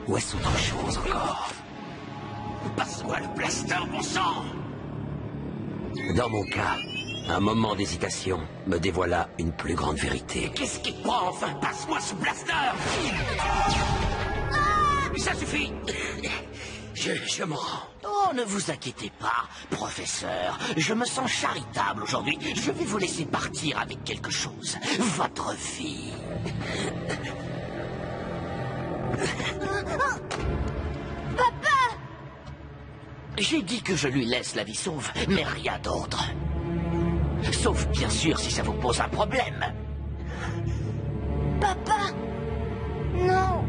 Ou est-ce autre chose encore? Passe-moi le blaster, bon sang! Dans mon cas, un moment d'hésitation me dévoila une plus grande vérité. Qu'est-ce qui te prend enfin? Passe-moi ce blaster! Ça suffit! Je m'en rends. Oh, ne vous inquiétez pas, professeur. Je me sens charitable aujourd'hui. Je vais vous laisser partir avec quelque chose. Votre vie. Papa! J'ai dit que je lui laisse la vie sauve, mais rien d'autre. Sauf bien sûr si ça vous pose un problème. Papa! Non!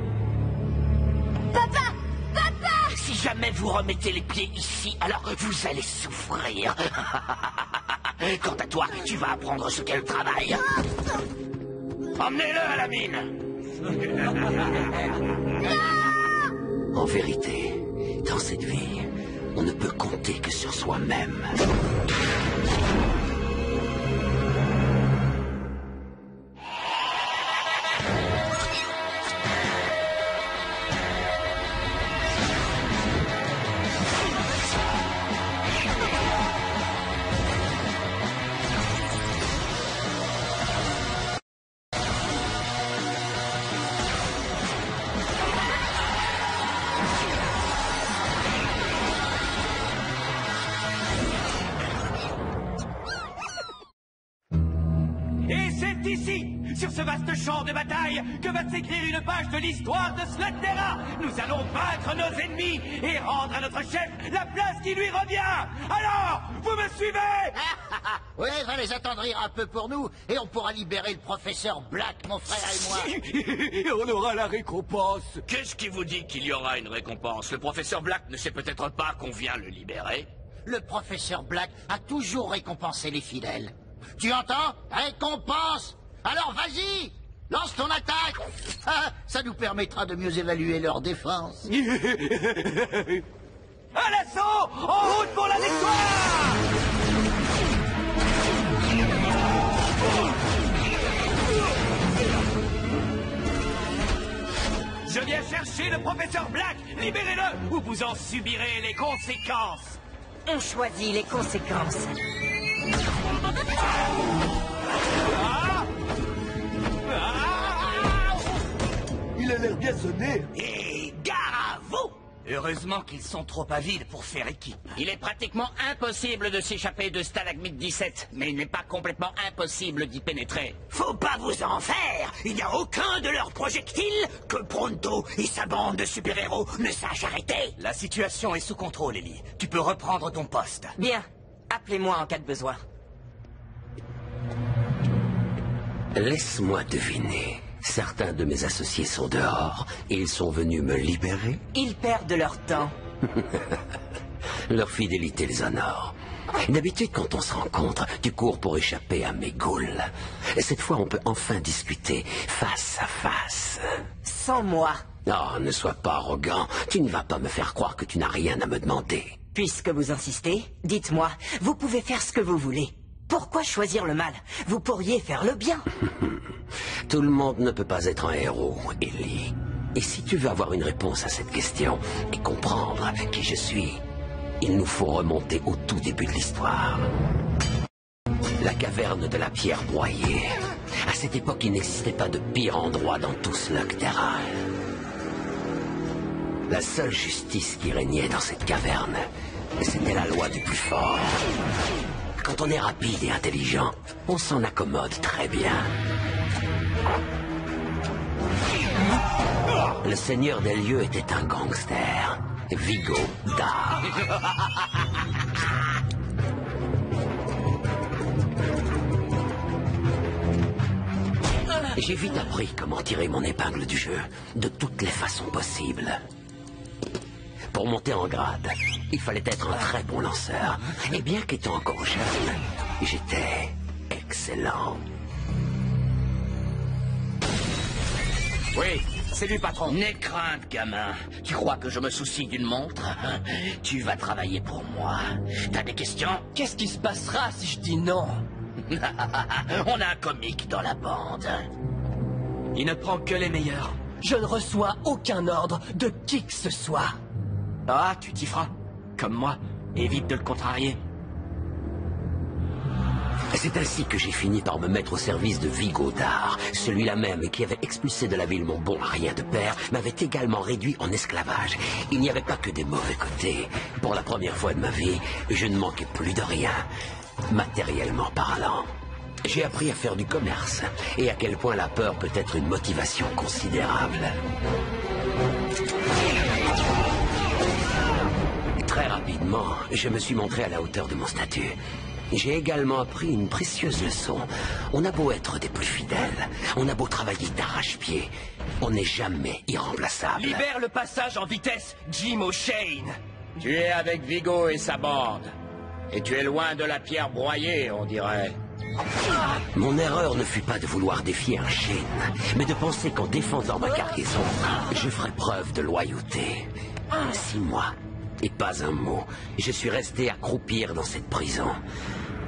Papa! Papa! Si jamais vous remettez les pieds ici, alors vous allez souffrir. Quant à toi, tu vas apprendre ce qu'est le travail. Emmenez-le à la mine. En vérité, dans cette vie, on ne peut compter que sur soi-même. Et c'est ici, sur ce vaste champ de bataille, que va s'écrire une page de l'histoire de Slugterra. Nous allons vaincre nos ennemis et rendre à notre chef la place qui lui revient. Alors, vous me suivez? Oui, va les attendrir un peu pour nous, et on pourra libérer le professeur Black, mon frère et moi. Et on aura la récompense. Qu'est-ce qui vous dit qu'il y aura une récompense? Le professeur Black ne sait peut-être pas qu'on vient le libérer. Le professeur Black a toujours récompensé les fidèles. Tu entends? Récompense! Alors vas-y! Lance ton attaque! Ah, ça nous permettra de mieux évaluer leur défense. À l'assaut! En route pour la victoire! Je viens chercher le professeur Black! Libérez-le ou vous en subirez les conséquences! On choisit les conséquences. Il a l'air bien sonné. Et gare à vous! Heureusement qu'ils sont trop avides pour faire équipe. Il est pratiquement impossible de s'échapper de Stalagmite 17, mais il n'est pas complètement impossible d'y pénétrer. Faut pas vous en faire. Il n'y a aucun de leurs projectiles que Pronto et sa bande de super-héros ne sachent arrêter. La situation est sous contrôle, Ellie. Tu peux reprendre ton poste. Bien. Appelez-moi en cas de besoin. Laisse-moi deviner. Certains de mes associés sont dehors. Ils sont venus me libérer. Ils perdent leur temps. Leur fidélité les honore. D'habitude, quand on se rencontre, tu cours pour échapper à mes ghouls. Cette fois, on peut enfin discuter face à face. Sans moi. Oh, ne sois pas arrogant. Tu ne vas pas me faire croire que tu n'as rien à me demander. Puisque vous insistez, dites-moi, vous pouvez faire ce que vous voulez. Pourquoi choisir le mal? Vous pourriez faire le bien. Tout le monde ne peut pas être un héros, Ellie. Et si tu veux avoir une réponse à cette question et comprendre qui je suis, il nous faut remonter au tout début de l'histoire. La caverne de la pierre broyée. À cette époque, il n'existait pas de pire endroit dans tout Slugterra. La seule justice qui régnait dans cette caverne, c'était la loi du plus fort. Quand on est rapide et intelligent, on s'en accommode très bien. Le seigneur des lieux était un gangster, Vigo Dar. J'ai vite appris comment tirer mon épingle du jeu, de toutes les façons possibles. Pour monter en grade, il fallait être un très bon lanceur. Et bien qu'étant encore jeune, j'étais excellent. Oui, c'est lui, patron. N'aie crainte, gamin. Tu crois que je me soucie d'une montre? Tu vas travailler pour moi. T'as des questions? Qu'est-ce qui se passera si je dis non? On a un comique dans la bande. Il ne prend que les meilleurs. Je ne reçois aucun ordre de qui que ce soit. Ah, tu t'y feras. Comme moi. Évite de le contrarier. C'est ainsi que j'ai fini par me mettre au service de Vigo Dar. Celui-là même qui avait expulsé de la ville mon bon rien de père m'avait également réduit en esclavage. Il n'y avait pas que des mauvais côtés. Pour la première fois de ma vie, je ne manquais plus de rien, matériellement parlant. J'ai appris à faire du commerce et à quel point la peur peut être une motivation considérable. Très rapidement, je me suis montré à la hauteur de mon statut. J'ai également appris une précieuse leçon. On a beau être des plus fidèles, on a beau travailler d'arrache-pied, on n'est jamais irremplaçable. Libère le passage en vitesse, Jim O'Shane. Tu es avec Vigo et sa bande. Et tu es loin de la pierre broyée, on dirait. Mon erreur ne fut pas de vouloir défier un Shane, mais de penser qu'en défendant ma cargaison, je ferais preuve de loyauté. 6 mois, et pas un mot, je suis resté à croupir dans cette prison.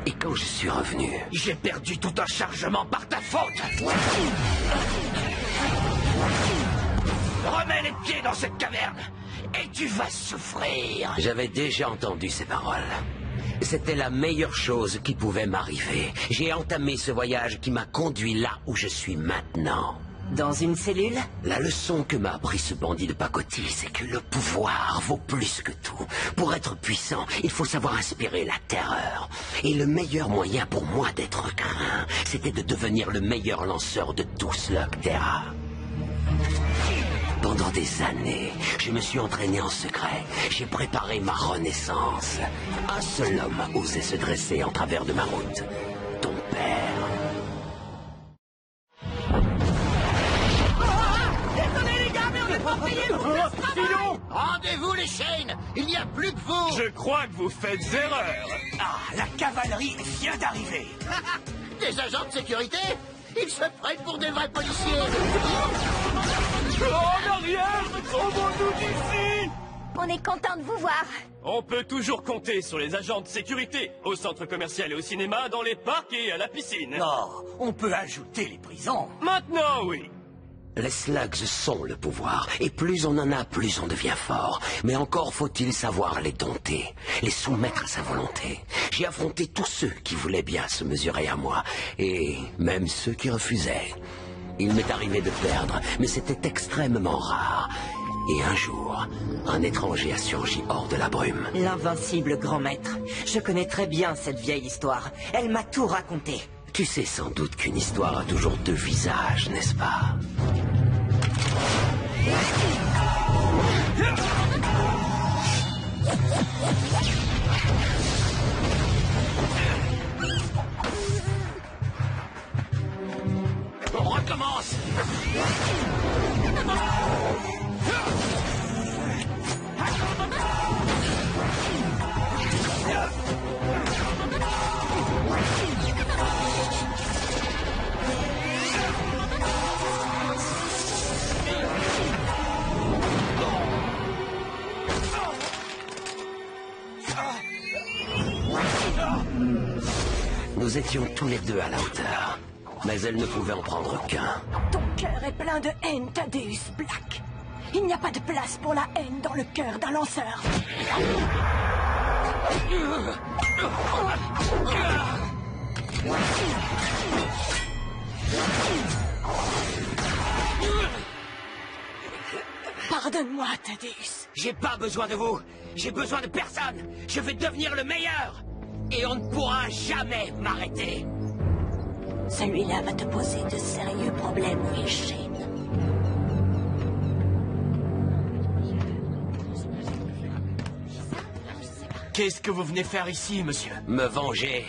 Et quand je suis revenu... J'ai perdu tout un chargement par ta faute. Remets les pieds dans cette caverne, et tu vas souffrir. J'avais déjà entendu ces paroles. C'était la meilleure chose qui pouvait m'arriver. J'ai entamé ce voyage qui m'a conduit là où je suis maintenant. Dans une cellule? La leçon que m'a appris ce bandit de pacotille, c'est que le pouvoir vaut plus que tout. Pour être puissant, il faut savoir inspirer la terreur. Et le meilleur moyen pour moi d'être craint, c'était de devenir le meilleur lanceur de tout Slugterra. Pendant des années, je me suis entraîné en secret. J'ai préparé ma renaissance. Un seul homme a osé se dresser en travers de ma route. Ton père. Rendez-vous les Shane. Il n'y a plus que vous. Je crois que vous faites erreur. Ah, la cavalerie vient d'arriver. Des agents de sécurité? Ils se prennent pour des vrais policiers. En arrière! Sauvons-nous d'ici! On est content de vous voir. On peut toujours compter sur les agents de sécurité, au centre commercial et au cinéma, dans les parcs et à la piscine. Non, on peut ajouter les prisons. Maintenant, oui. Les slugs sont le pouvoir, et plus on en a, plus on devient fort. Mais encore faut-il savoir les dompter, les soumettre à sa volonté. J'ai affronté tous ceux qui voulaient bien se mesurer à moi, et même ceux qui refusaient. Il m'est arrivé de perdre, mais c'était extrêmement rare. Et un jour, un étranger a surgi hors de la brume. L'invincible grand maître. Je connais très bien cette vieille histoire. Elle m'a tout raconté. Tu sais sans doute qu'une histoire a toujours 2 visages, n'est-ce pas? Nous étions tous les deux à la hauteur, mais elle ne pouvait en prendre qu'un. Ton cœur est plein de haine, Thaddeus Black. Il n'y a pas de place pour la haine dans le cœur d'un lanceur. Pardonne-moi, Thaddeus. J'ai pas besoin de vous. J'ai besoin de personne. Je vais devenir le meilleur. Et on ne pourra jamais m'arrêter. Celui-là va te poser de sérieux problèmes, Will Shane. Qu'est-ce que vous venez faire ici, monsieur? Me venger.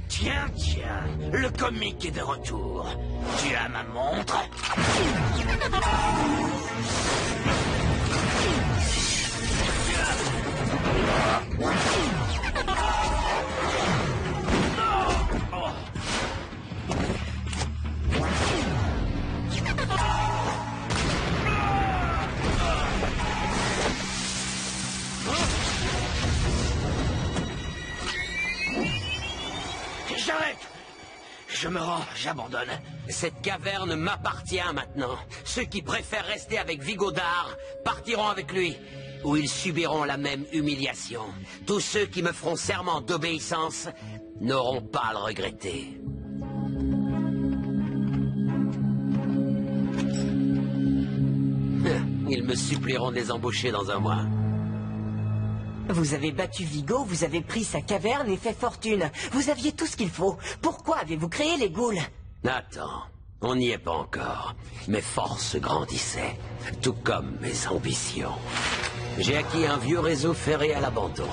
Tiens, tiens, le comique est de retour. Tu as ma montre? J'arrête! Je me rends, j'abandonne. Cette caverne m'appartient maintenant. Ceux qui préfèrent rester avec Vigodar partiront avec lui, où ils subiront la même humiliation. Tous ceux qui me feront serment d'obéissance n'auront pas à le regretter. Ils me supplieront de les embaucher dans un mois. Vous avez battu Vigo, vous avez pris sa caverne et fait fortune. Vous aviez tout ce qu'il faut. Pourquoi avez-vous créé les ghouls? Attends, on n'y est pas encore. Mes forces grandissaient, tout comme mes ambitions. J'ai acquis un vieux réseau ferré à l'abandon,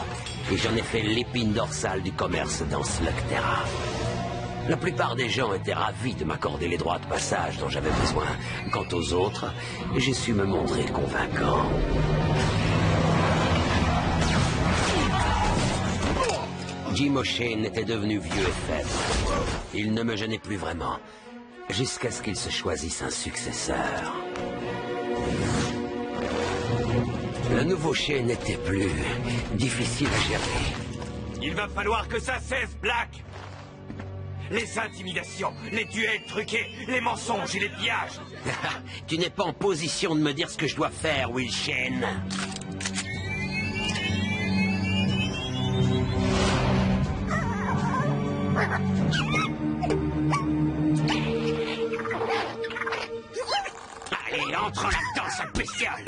et j'en ai fait l'épine dorsale du commerce dans Slugterra. La plupart des gens étaient ravis de m'accorder les droits de passage dont j'avais besoin. Quant aux autres, j'ai su me montrer convaincant. Jim O'Shane était devenu vieux et faible. Il ne me gênait plus vraiment, jusqu'à ce qu'il se choisisse un successeur. Le nouveau Shane n'était plus difficile à gérer. Il va falloir que ça cesse, Black! Les intimidations, les duels truqués, les mensonges et les pillages. Tu n'es pas en position de me dire ce que je dois faire, Will Shane. Allez, entre là-dedans, sale bestiole!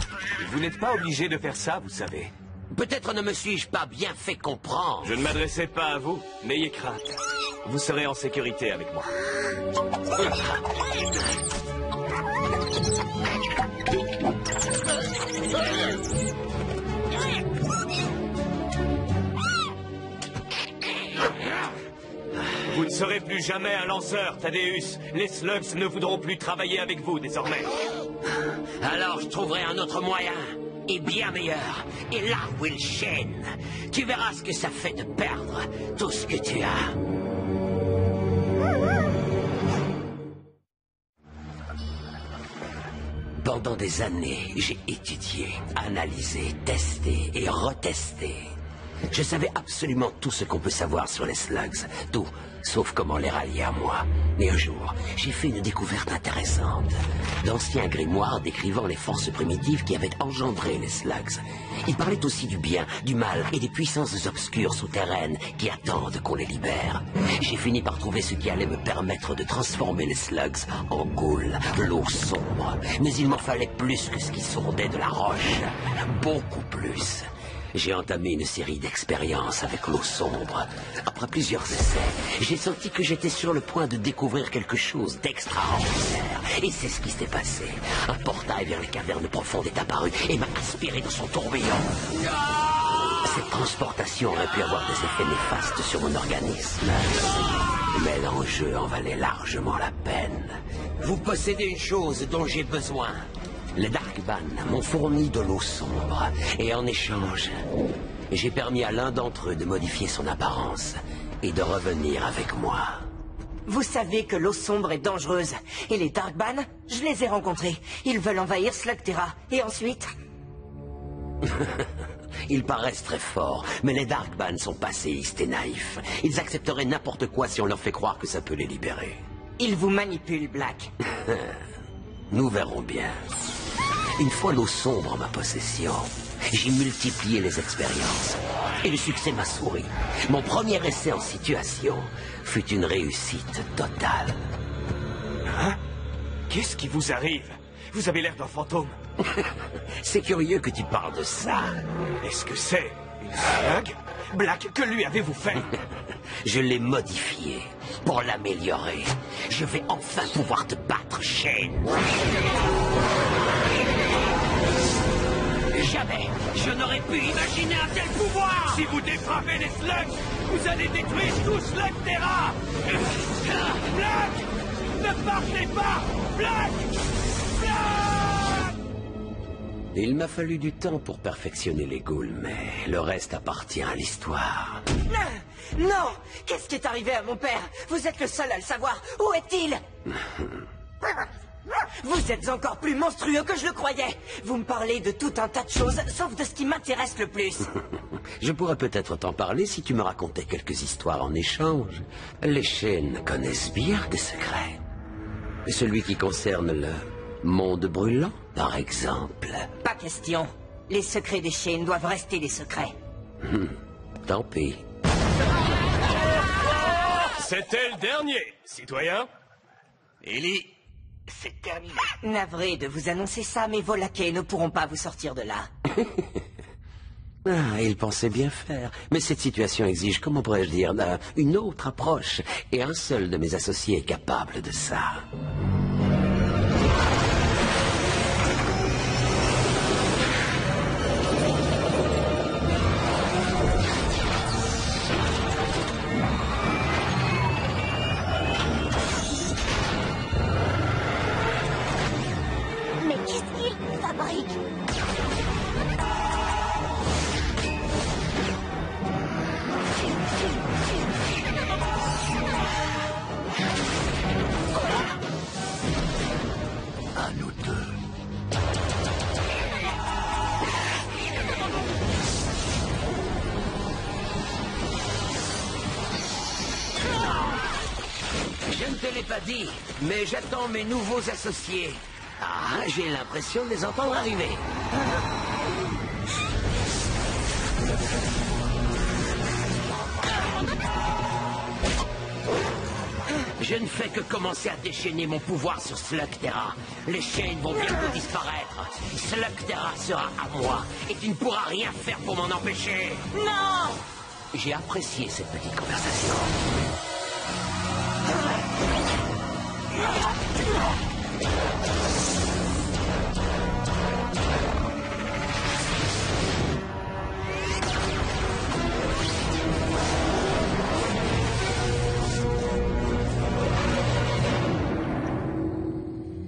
Vous n'êtes pas obligé de faire ça, vous savez. Peut-être ne me suis-je pas bien fait comprendre. Je ne m'adressais pas à vous. N'ayez crainte. Vous serez en sécurité avec moi. Vous ne serez plus jamais un lanceur, Thaddeus. Les Slugs ne voudront plus travailler avec vous désormais. Alors je trouverai un autre moyen, et bien meilleur. Et là, Will Shane, tu verras ce que ça fait de perdre tout ce que tu as. Pendant des années, j'ai étudié, analysé, testé et retesté. Je savais absolument tout ce qu'on peut savoir sur les Slugs, tout, sauf comment les rallier à moi. Et un jour, j'ai fait une découverte intéressante. D'anciens grimoires décrivant les forces primitives qui avaient engendré les Slugs. Ils parlaient aussi du bien, du mal et des puissances obscures souterraines qui attendent qu'on les libère. J'ai fini par trouver ce qui allait me permettre de transformer les Slugs en ghouls, l'eau sombre. Mais il m'en fallait plus que ce qui sourdait de la roche. Beaucoup plus. J'ai entamé une série d'expériences avec l'eau sombre. Après plusieurs essais, j'ai senti que j'étais sur le point de découvrir quelque chose d'extraordinaire. Et c'est ce qui s'est passé. Un portail vers les cavernes profondes est apparu et m'a aspiré dans son tourbillon. Cette transportation aurait pu avoir des effets néfastes sur mon organisme. Mais l'enjeu en valait largement la peine. Vous possédez une chose dont j'ai besoin. Les Darkban m'ont fourni de l'eau sombre, et en échange, j'ai permis à l'un d'entre eux de modifier son apparence et de revenir avec moi. Vous savez que l'eau sombre est dangereuse. Et les Darkban, je les ai rencontrés. Ils veulent envahir Slugterra. Et ensuite... Ils paraissent très forts, mais les Darkban sont passéistes et naïfs. Ils accepteraient n'importe quoi si on leur fait croire que ça peut les libérer. Ils vous manipulent, Black. Nous verrons bien. Une fois l'eau sombre en ma possession, j'ai multiplié les expériences. Et le succès m'a souri. Mon premier essai en situation fut une réussite totale. Hein? Qu'est-ce qui vous arrive? Vous avez l'air d'un fantôme. C'est curieux que tu parles de ça. Est-ce que c'est une slug? Black, que lui avez-vous fait? Je l'ai modifié pour l'améliorer. Je vais enfin pouvoir te battre, Shane. Jamais je n'aurais pu imaginer un tel pouvoir. Si vous défravez les slugs, vous allez détruire tout Slugterra. Black, ne partez pas. Black, Black. Il m'a fallu du temps pour perfectionner les ghouls, mais le reste appartient à l'histoire. Non! Qu'est-ce qui est arrivé à mon père? Vous êtes le seul à le savoir. Où est-il? Vous êtes encore plus monstrueux que je le croyais. Vous me parlez de tout un tas de choses, sauf de ce qui m'intéresse le plus. Je pourrais peut-être t'en parler si tu me racontais quelques histoires en échange. Les Shane connaissent bien des secrets. Celui qui concerne le monde brûlant, par exemple. Pas question. Les secrets des Shane doivent rester des secrets. Tant pis. C'était le dernier, citoyen. Ellie, c'est terminé. Navré de vous annoncer ça, mais vos laquais ne pourront pas vous sortir de là. Il pensait bien faire. Mais cette situation exige, comment pourrais-je dire, une autre approche. Et un seul de mes associés est capable de ça. Mais qu'est-ce qu'il fabrique? À nous deux. Je ne te l'ai pas dit, mais j'attends mes nouveaux associés. Ah, j'ai l'impression de les entendre arriver. Je ne fais que commencer à déchaîner mon pouvoir sur Slugterra. Les chaînes vont bientôt disparaître. Slugterra sera à moi et tu ne pourras rien faire pour m'en empêcher. Non! J'ai apprécié cette petite conversation.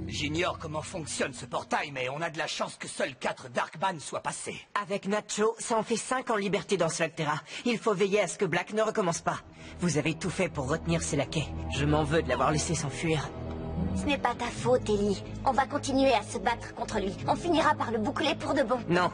J'ignore comment fonctionne ce portail, mais on a de la chance que seuls 4 Darkban soient passés. Avec Nacho, ça en fait 5 en liberté dans Slugterra. Il faut veiller à ce que Black ne recommence pas. Vous avez tout fait pour retenir ses laquais. Je m'en veux de l'avoir laissé s'enfuir. Ce n'est pas ta faute, Ellie. On va continuer à se battre contre lui. On finira par le boucler pour de bon. Non.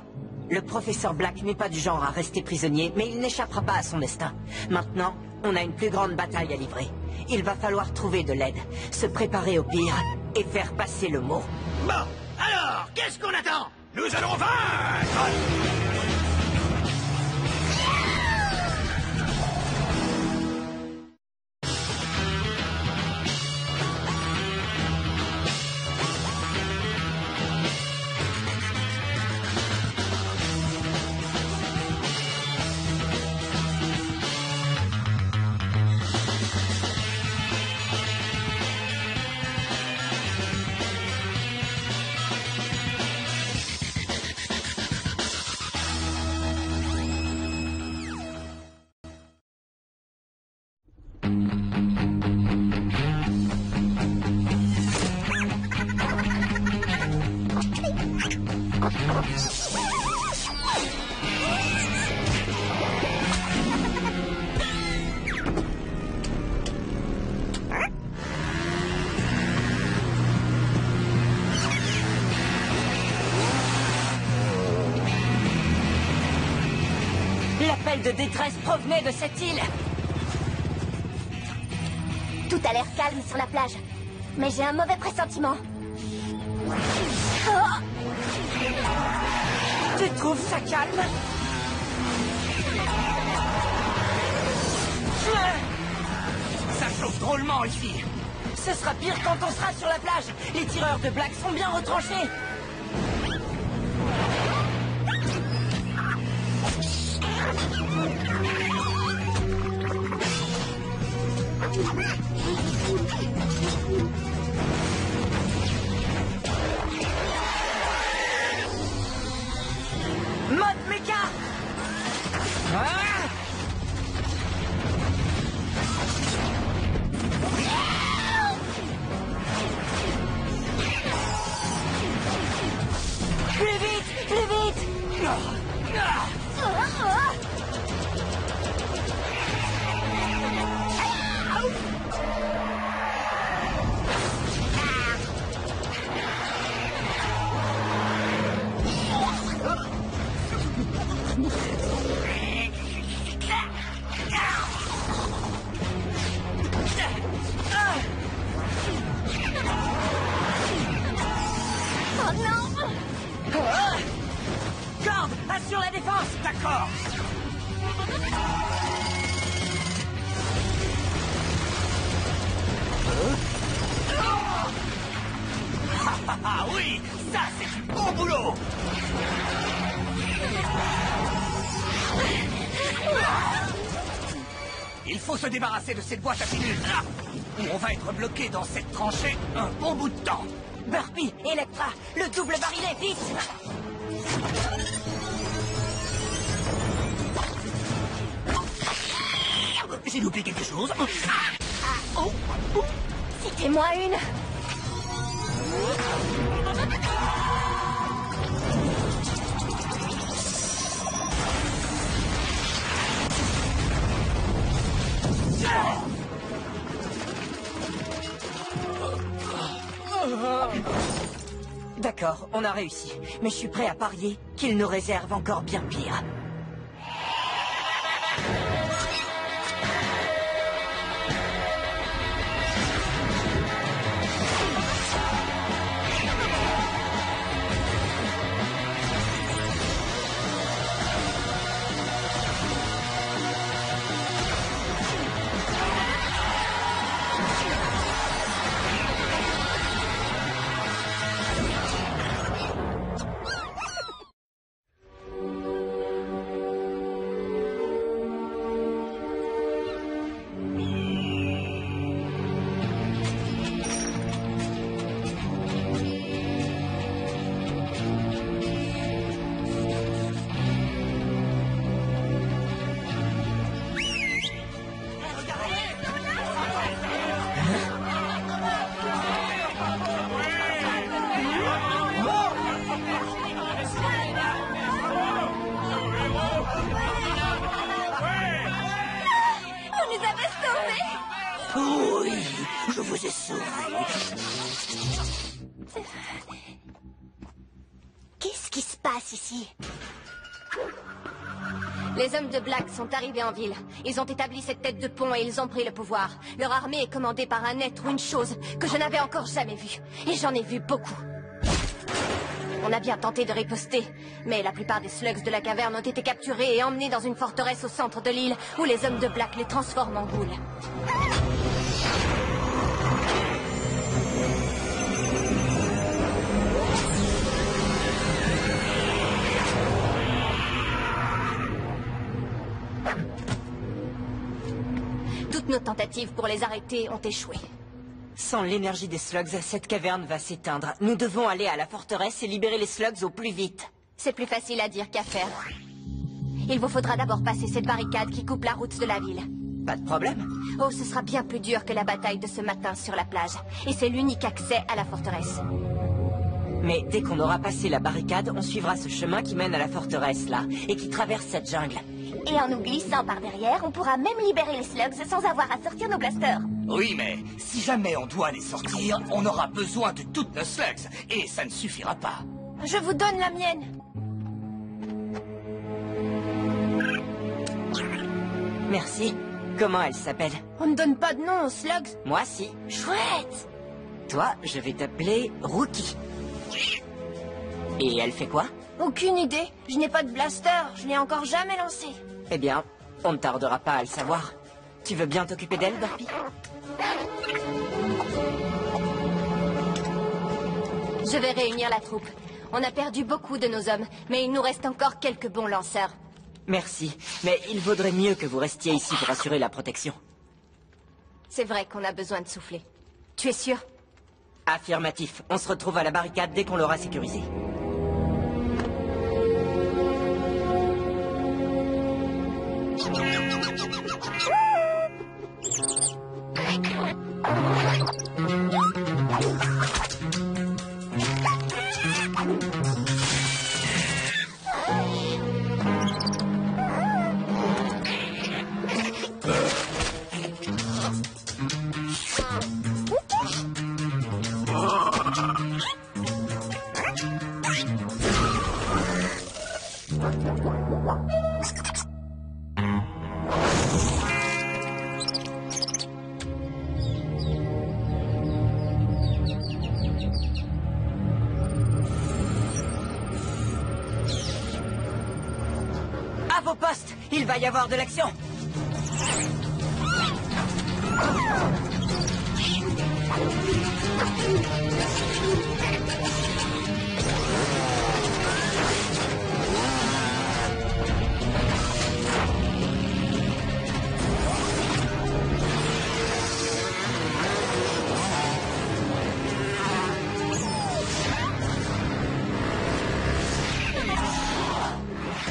Le professeur Black n'est pas du genre à rester prisonnier, mais il n'échappera pas à son destin. Maintenant, on a une plus grande bataille à livrer. Il va falloir trouver de l'aide, se préparer au pire et faire passer le mot. Bon, alors, qu'est-ce qu'on attend? Nous allons vaincre! appels de détresse provenaient de cette île. Tout a l'air calme sur la plage. Mais j'ai un mauvais pressentiment. Oh! Tu trouves ça calme? Ça chauffe drôlement ici. Ce sera pire quand on sera sur la plage. Les tireurs de Black sont bien retranchés. Mode méca. Plus vite! Plus vite! Oh non! Corde, assure la défense. D'accord. Ah oui, ça c'est du bon boulot. Il faut se débarrasser de cette boîte à pilules là, où on va être bloqué dans cette tranchée un bon bout de temps. Burpee, Electra, le double barillet, vite! J'ai loupé quelque chose. Oh. C'était moi une. D'accord, on a réussi. Mais je suis prêt à parier qu'il nous réserve encore bien pire. Oui, je vous ai sauvé. Qu'est-ce qui se passe ici? Les hommes de Black sont arrivés en ville. Ils ont établi cette tête de pont et ils ont pris le pouvoir. Leur armée est commandée par un être ou une chose que je n'avais encore jamais vue. Et j'en ai vu beaucoup. On a bien tenté de riposter, mais la plupart des slugs de la caverne ont été capturés et emmenés dans une forteresse au centre de l'île où les hommes de Black les transforment en ghouls. Toutes nos tentatives pour les arrêter ont échoué. Sans l'énergie des slugs, cette caverne va s'éteindre. Nous devons aller à la forteresse et libérer les slugs au plus vite. C'est plus facile à dire qu'à faire. Il vous faudra d'abord passer cette barricade qui coupe la route de la ville. Pas de problème. Oh, ce sera bien plus dur que la bataille de ce matin sur la plage. Et c'est l'unique accès à la forteresse. Mais dès qu'on aura passé la barricade, on suivra ce chemin qui mène à la forteresse, là, et qui traverse cette jungle. Et en nous glissant par derrière, on pourra même libérer les slugs sans avoir à sortir nos blasters. Oui, mais si jamais on doit les sortir, on aura besoin de toutes nos slugs, et ça ne suffira pas. Je vous donne la mienne. Merci. Comment elle s'appelle? On ne donne pas de nom aux slugs. Moi, si. Chouette. Toi, je vais t'appeler Rookie. Et elle fait quoi? Aucune idée. Je n'ai pas de blaster. Je l'ai encore jamais lancé. Eh bien, on ne tardera pas à le savoir. Tu veux bien t'occuper d'elle, Burpee? Je vais réunir la troupe. On a perdu beaucoup de nos hommes, mais il nous reste encore quelques bons lanceurs. Merci, mais il vaudrait mieux que vous restiez ici pour assurer la protection. C'est vrai qu'on a besoin de souffler. Tu es sûr? Affirmatif. On se retrouve à la barricade dès qu'on l'aura sécurisée. À vos postes, il va y avoir de l'action.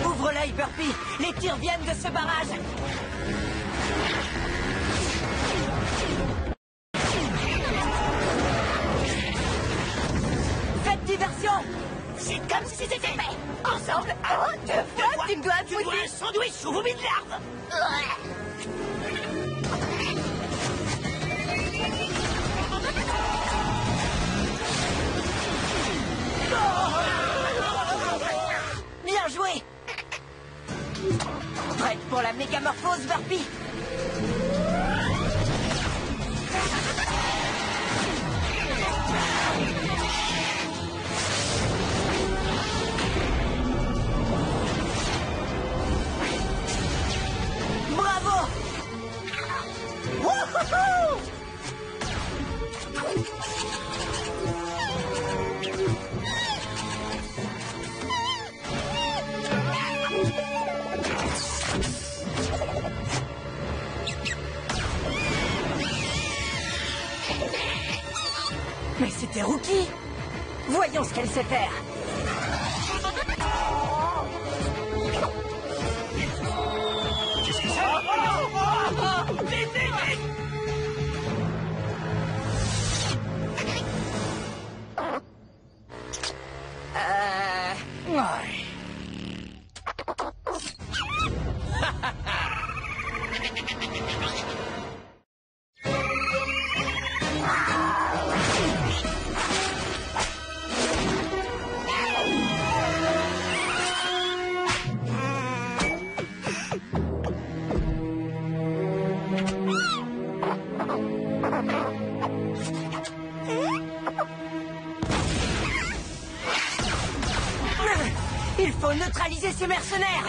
Ouvre l'œil, Burpee. Les tirs viennent de ce barrage. Faites diversion. C'est comme si c'était fait. Ensemble, un, deux, trois. Tu me dois Tu dois un sandwich sous vos mille larves. Bien joué. Prête pour la mégamorphose, Burpee? Bravo! Wouhou! Mais c'était Rookie! Voyons ce qu'elle sait faire! Qu'est-ce que c'est? Vite, vite, vite! Ouais. Il faut neutraliser ces mercenaires!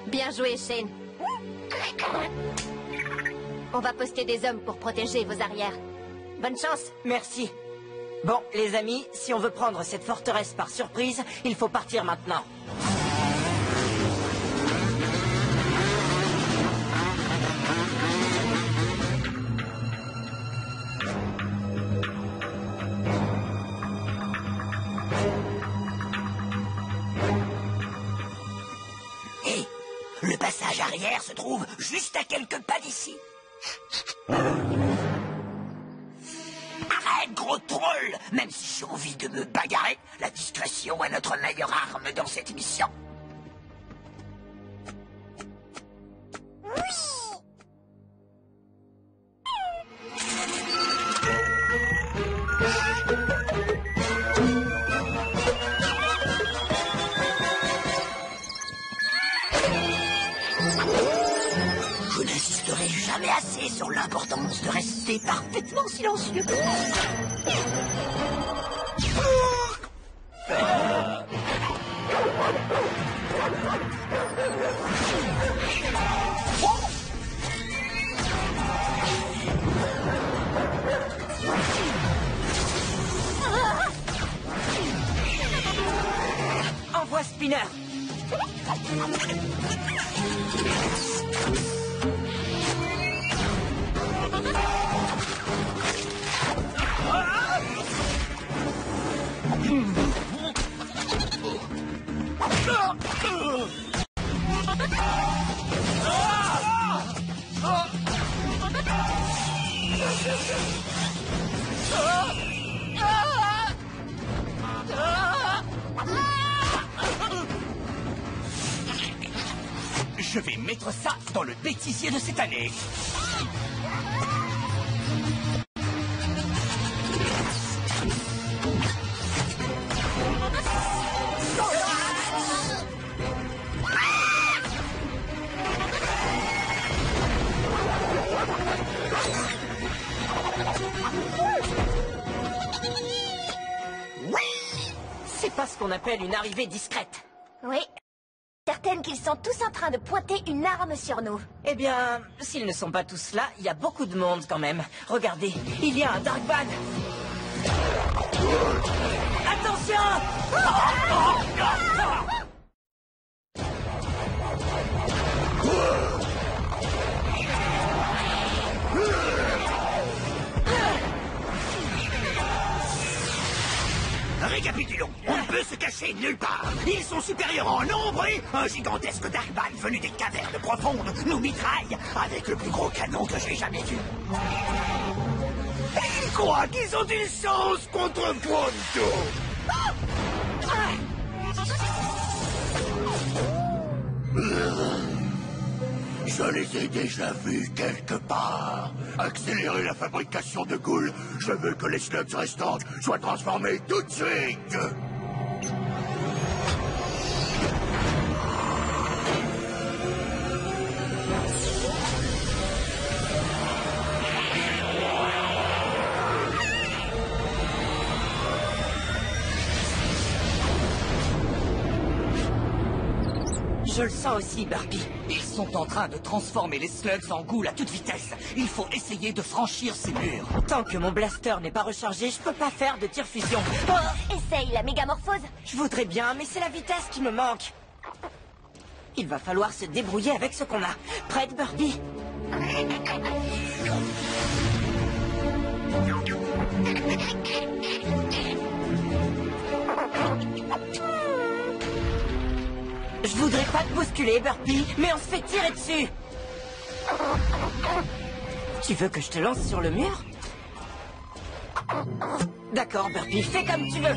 Bien joué, Shane. On va poster des hommes pour protéger vos arrières. Bonne chance. Merci. Bon, les amis, si on veut prendre cette forteresse par surprise, il faut partir maintenant. Le passage arrière se trouve juste à quelques pas d'ici. Arrête, gros troll! Même si j'ai envie de me bagarrer, la discrétion est notre meilleure arme dans cette mission. Je n'insisterai jamais assez sur l'importance de rester parfaitement silencieux. Envoie Spinner. Je vais mettre ça dans le bêtisier de cette année. C'est pas ce qu'on appelle une arrivée discrète. Oui. Certaine qu'ils sont tous en train de pointer une arme sur nous. Eh bien, s'ils ne sont pas tous là, il y a beaucoup de monde quand même. Regardez, il y a un Darkban. Attention! Récapitulons, on ne peut se cacher nulle part. Ils sont supérieurs en nombre et un gigantesque Darkban venu des cavernes profondes nous mitraille avec le plus gros canon que j'ai jamais vu. Ils croient qu'ils ont une chance contre Pronto. Je les ai déjà vus quelque part. Accélérer la fabrication de ghouls. Je veux que les slugs restantes soient transformées tout de suite. Je le sens aussi, Barbie. Ils sont en train de transformer les slugs en ghouls à toute vitesse. Il faut essayer de franchir ces murs. Tant que mon blaster n'est pas rechargé, je peux pas faire de tir fusion. Essaye la mégamorphose. Je voudrais bien, mais c'est la vitesse qui me manque. Il va falloir se débrouiller avec ce qu'on a. Prête, Barbie? Je voudrais pas te bousculer, Burpee, mais on se fait tirer dessus. Tu veux que je te lance sur le mur? D'accord, Burpee, fais comme tu veux.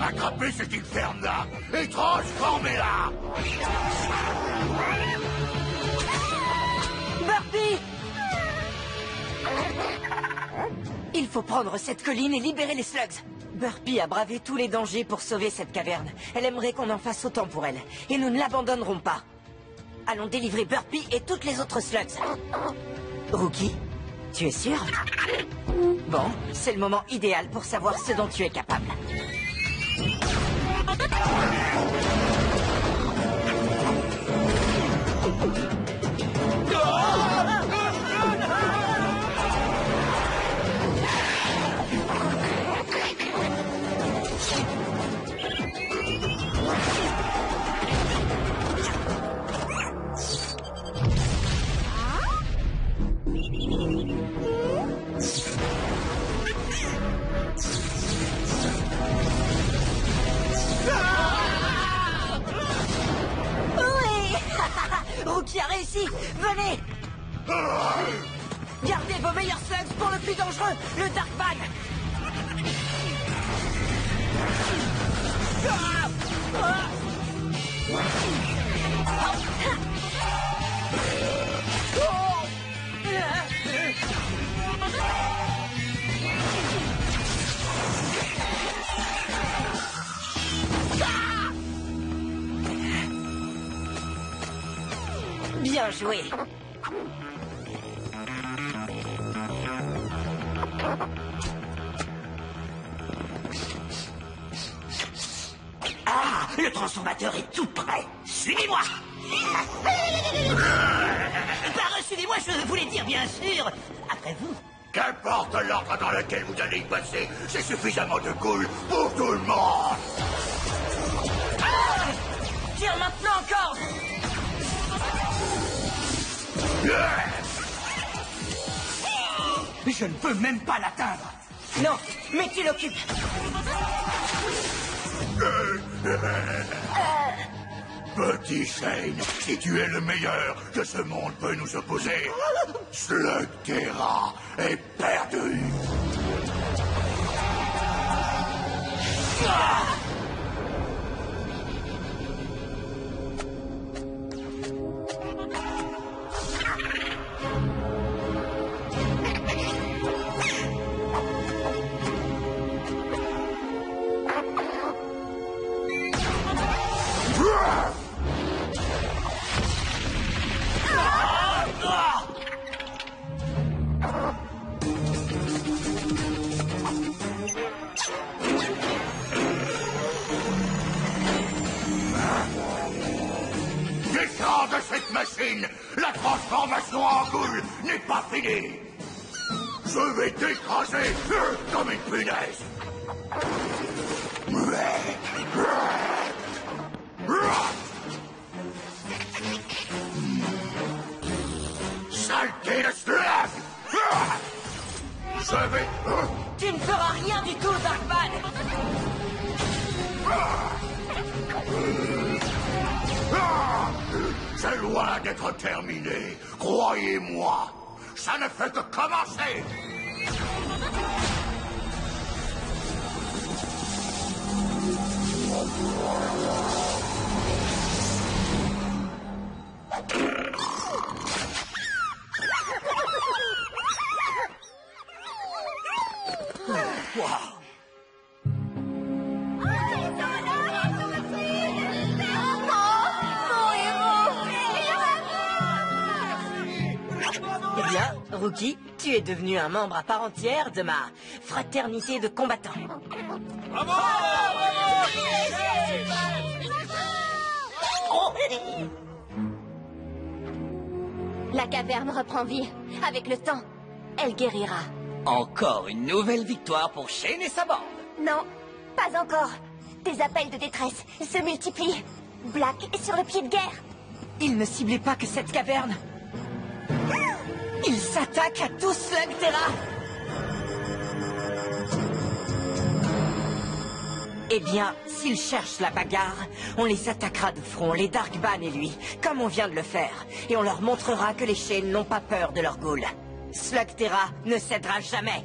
Attrapez cet inferne-là et transformez-la. Burpee! Il faut prendre cette colline et libérer les slugs. Burpee a bravé tous les dangers pour sauver cette caverne. Elle aimerait qu'on en fasse autant pour elle. Et nous ne l'abandonnerons pas. Allons délivrer Burpee et toutes les autres slugs. Rookie, tu es sûr? Bon, c'est le moment idéal pour savoir ce dont tu es capable. ici. Venez. Gardez vos meilleurs slugs pour le plus dangereux, le Darkman. Bien joué. Ah, le transformateur est tout prêt. Suivez-moi. Par suivez-moi, je voulais dire bien sûr. Après vous. Qu'importe l'ordre dans lequel vous allez y passer, c'est suffisamment de cool pour tout le monde. Ah, tire maintenant encore. Je ne peux même pas l'atteindre. Non, mais tu l'occupes. Petit Shane, si tu es le meilleur que ce monde peut nous opposer, Slugterra est perdu. Descends de cette machine. La transformation en goule n'est pas finie. Je vais t'écraser comme une punaise. Saleté de slug! Je vais... Tu ne feras rien du tout, Darkman. C'est loin d'être terminé. Croyez-moi, ça ne fait que commencer. Eh bien, Rookie, tu es devenu un membre à part entière de ma fraternité de combattants. Bravo! La caverne reprend vie. Avec le temps, elle guérira. Encore une nouvelle victoire pour Shane et sa bande. Non, pas encore. Des appels de détresse se multiplient. Black est sur le pied de guerre. Il ne ciblait pas que cette caverne. Il s'attaque à tout Slugterra. Eh bien, s'il cherche la bagarre, on les attaquera de front, les Darkban et lui, comme on vient de le faire. Et on leur montrera que les Shane n'ont pas peur de leur goule. Slugterra ne cédera jamais.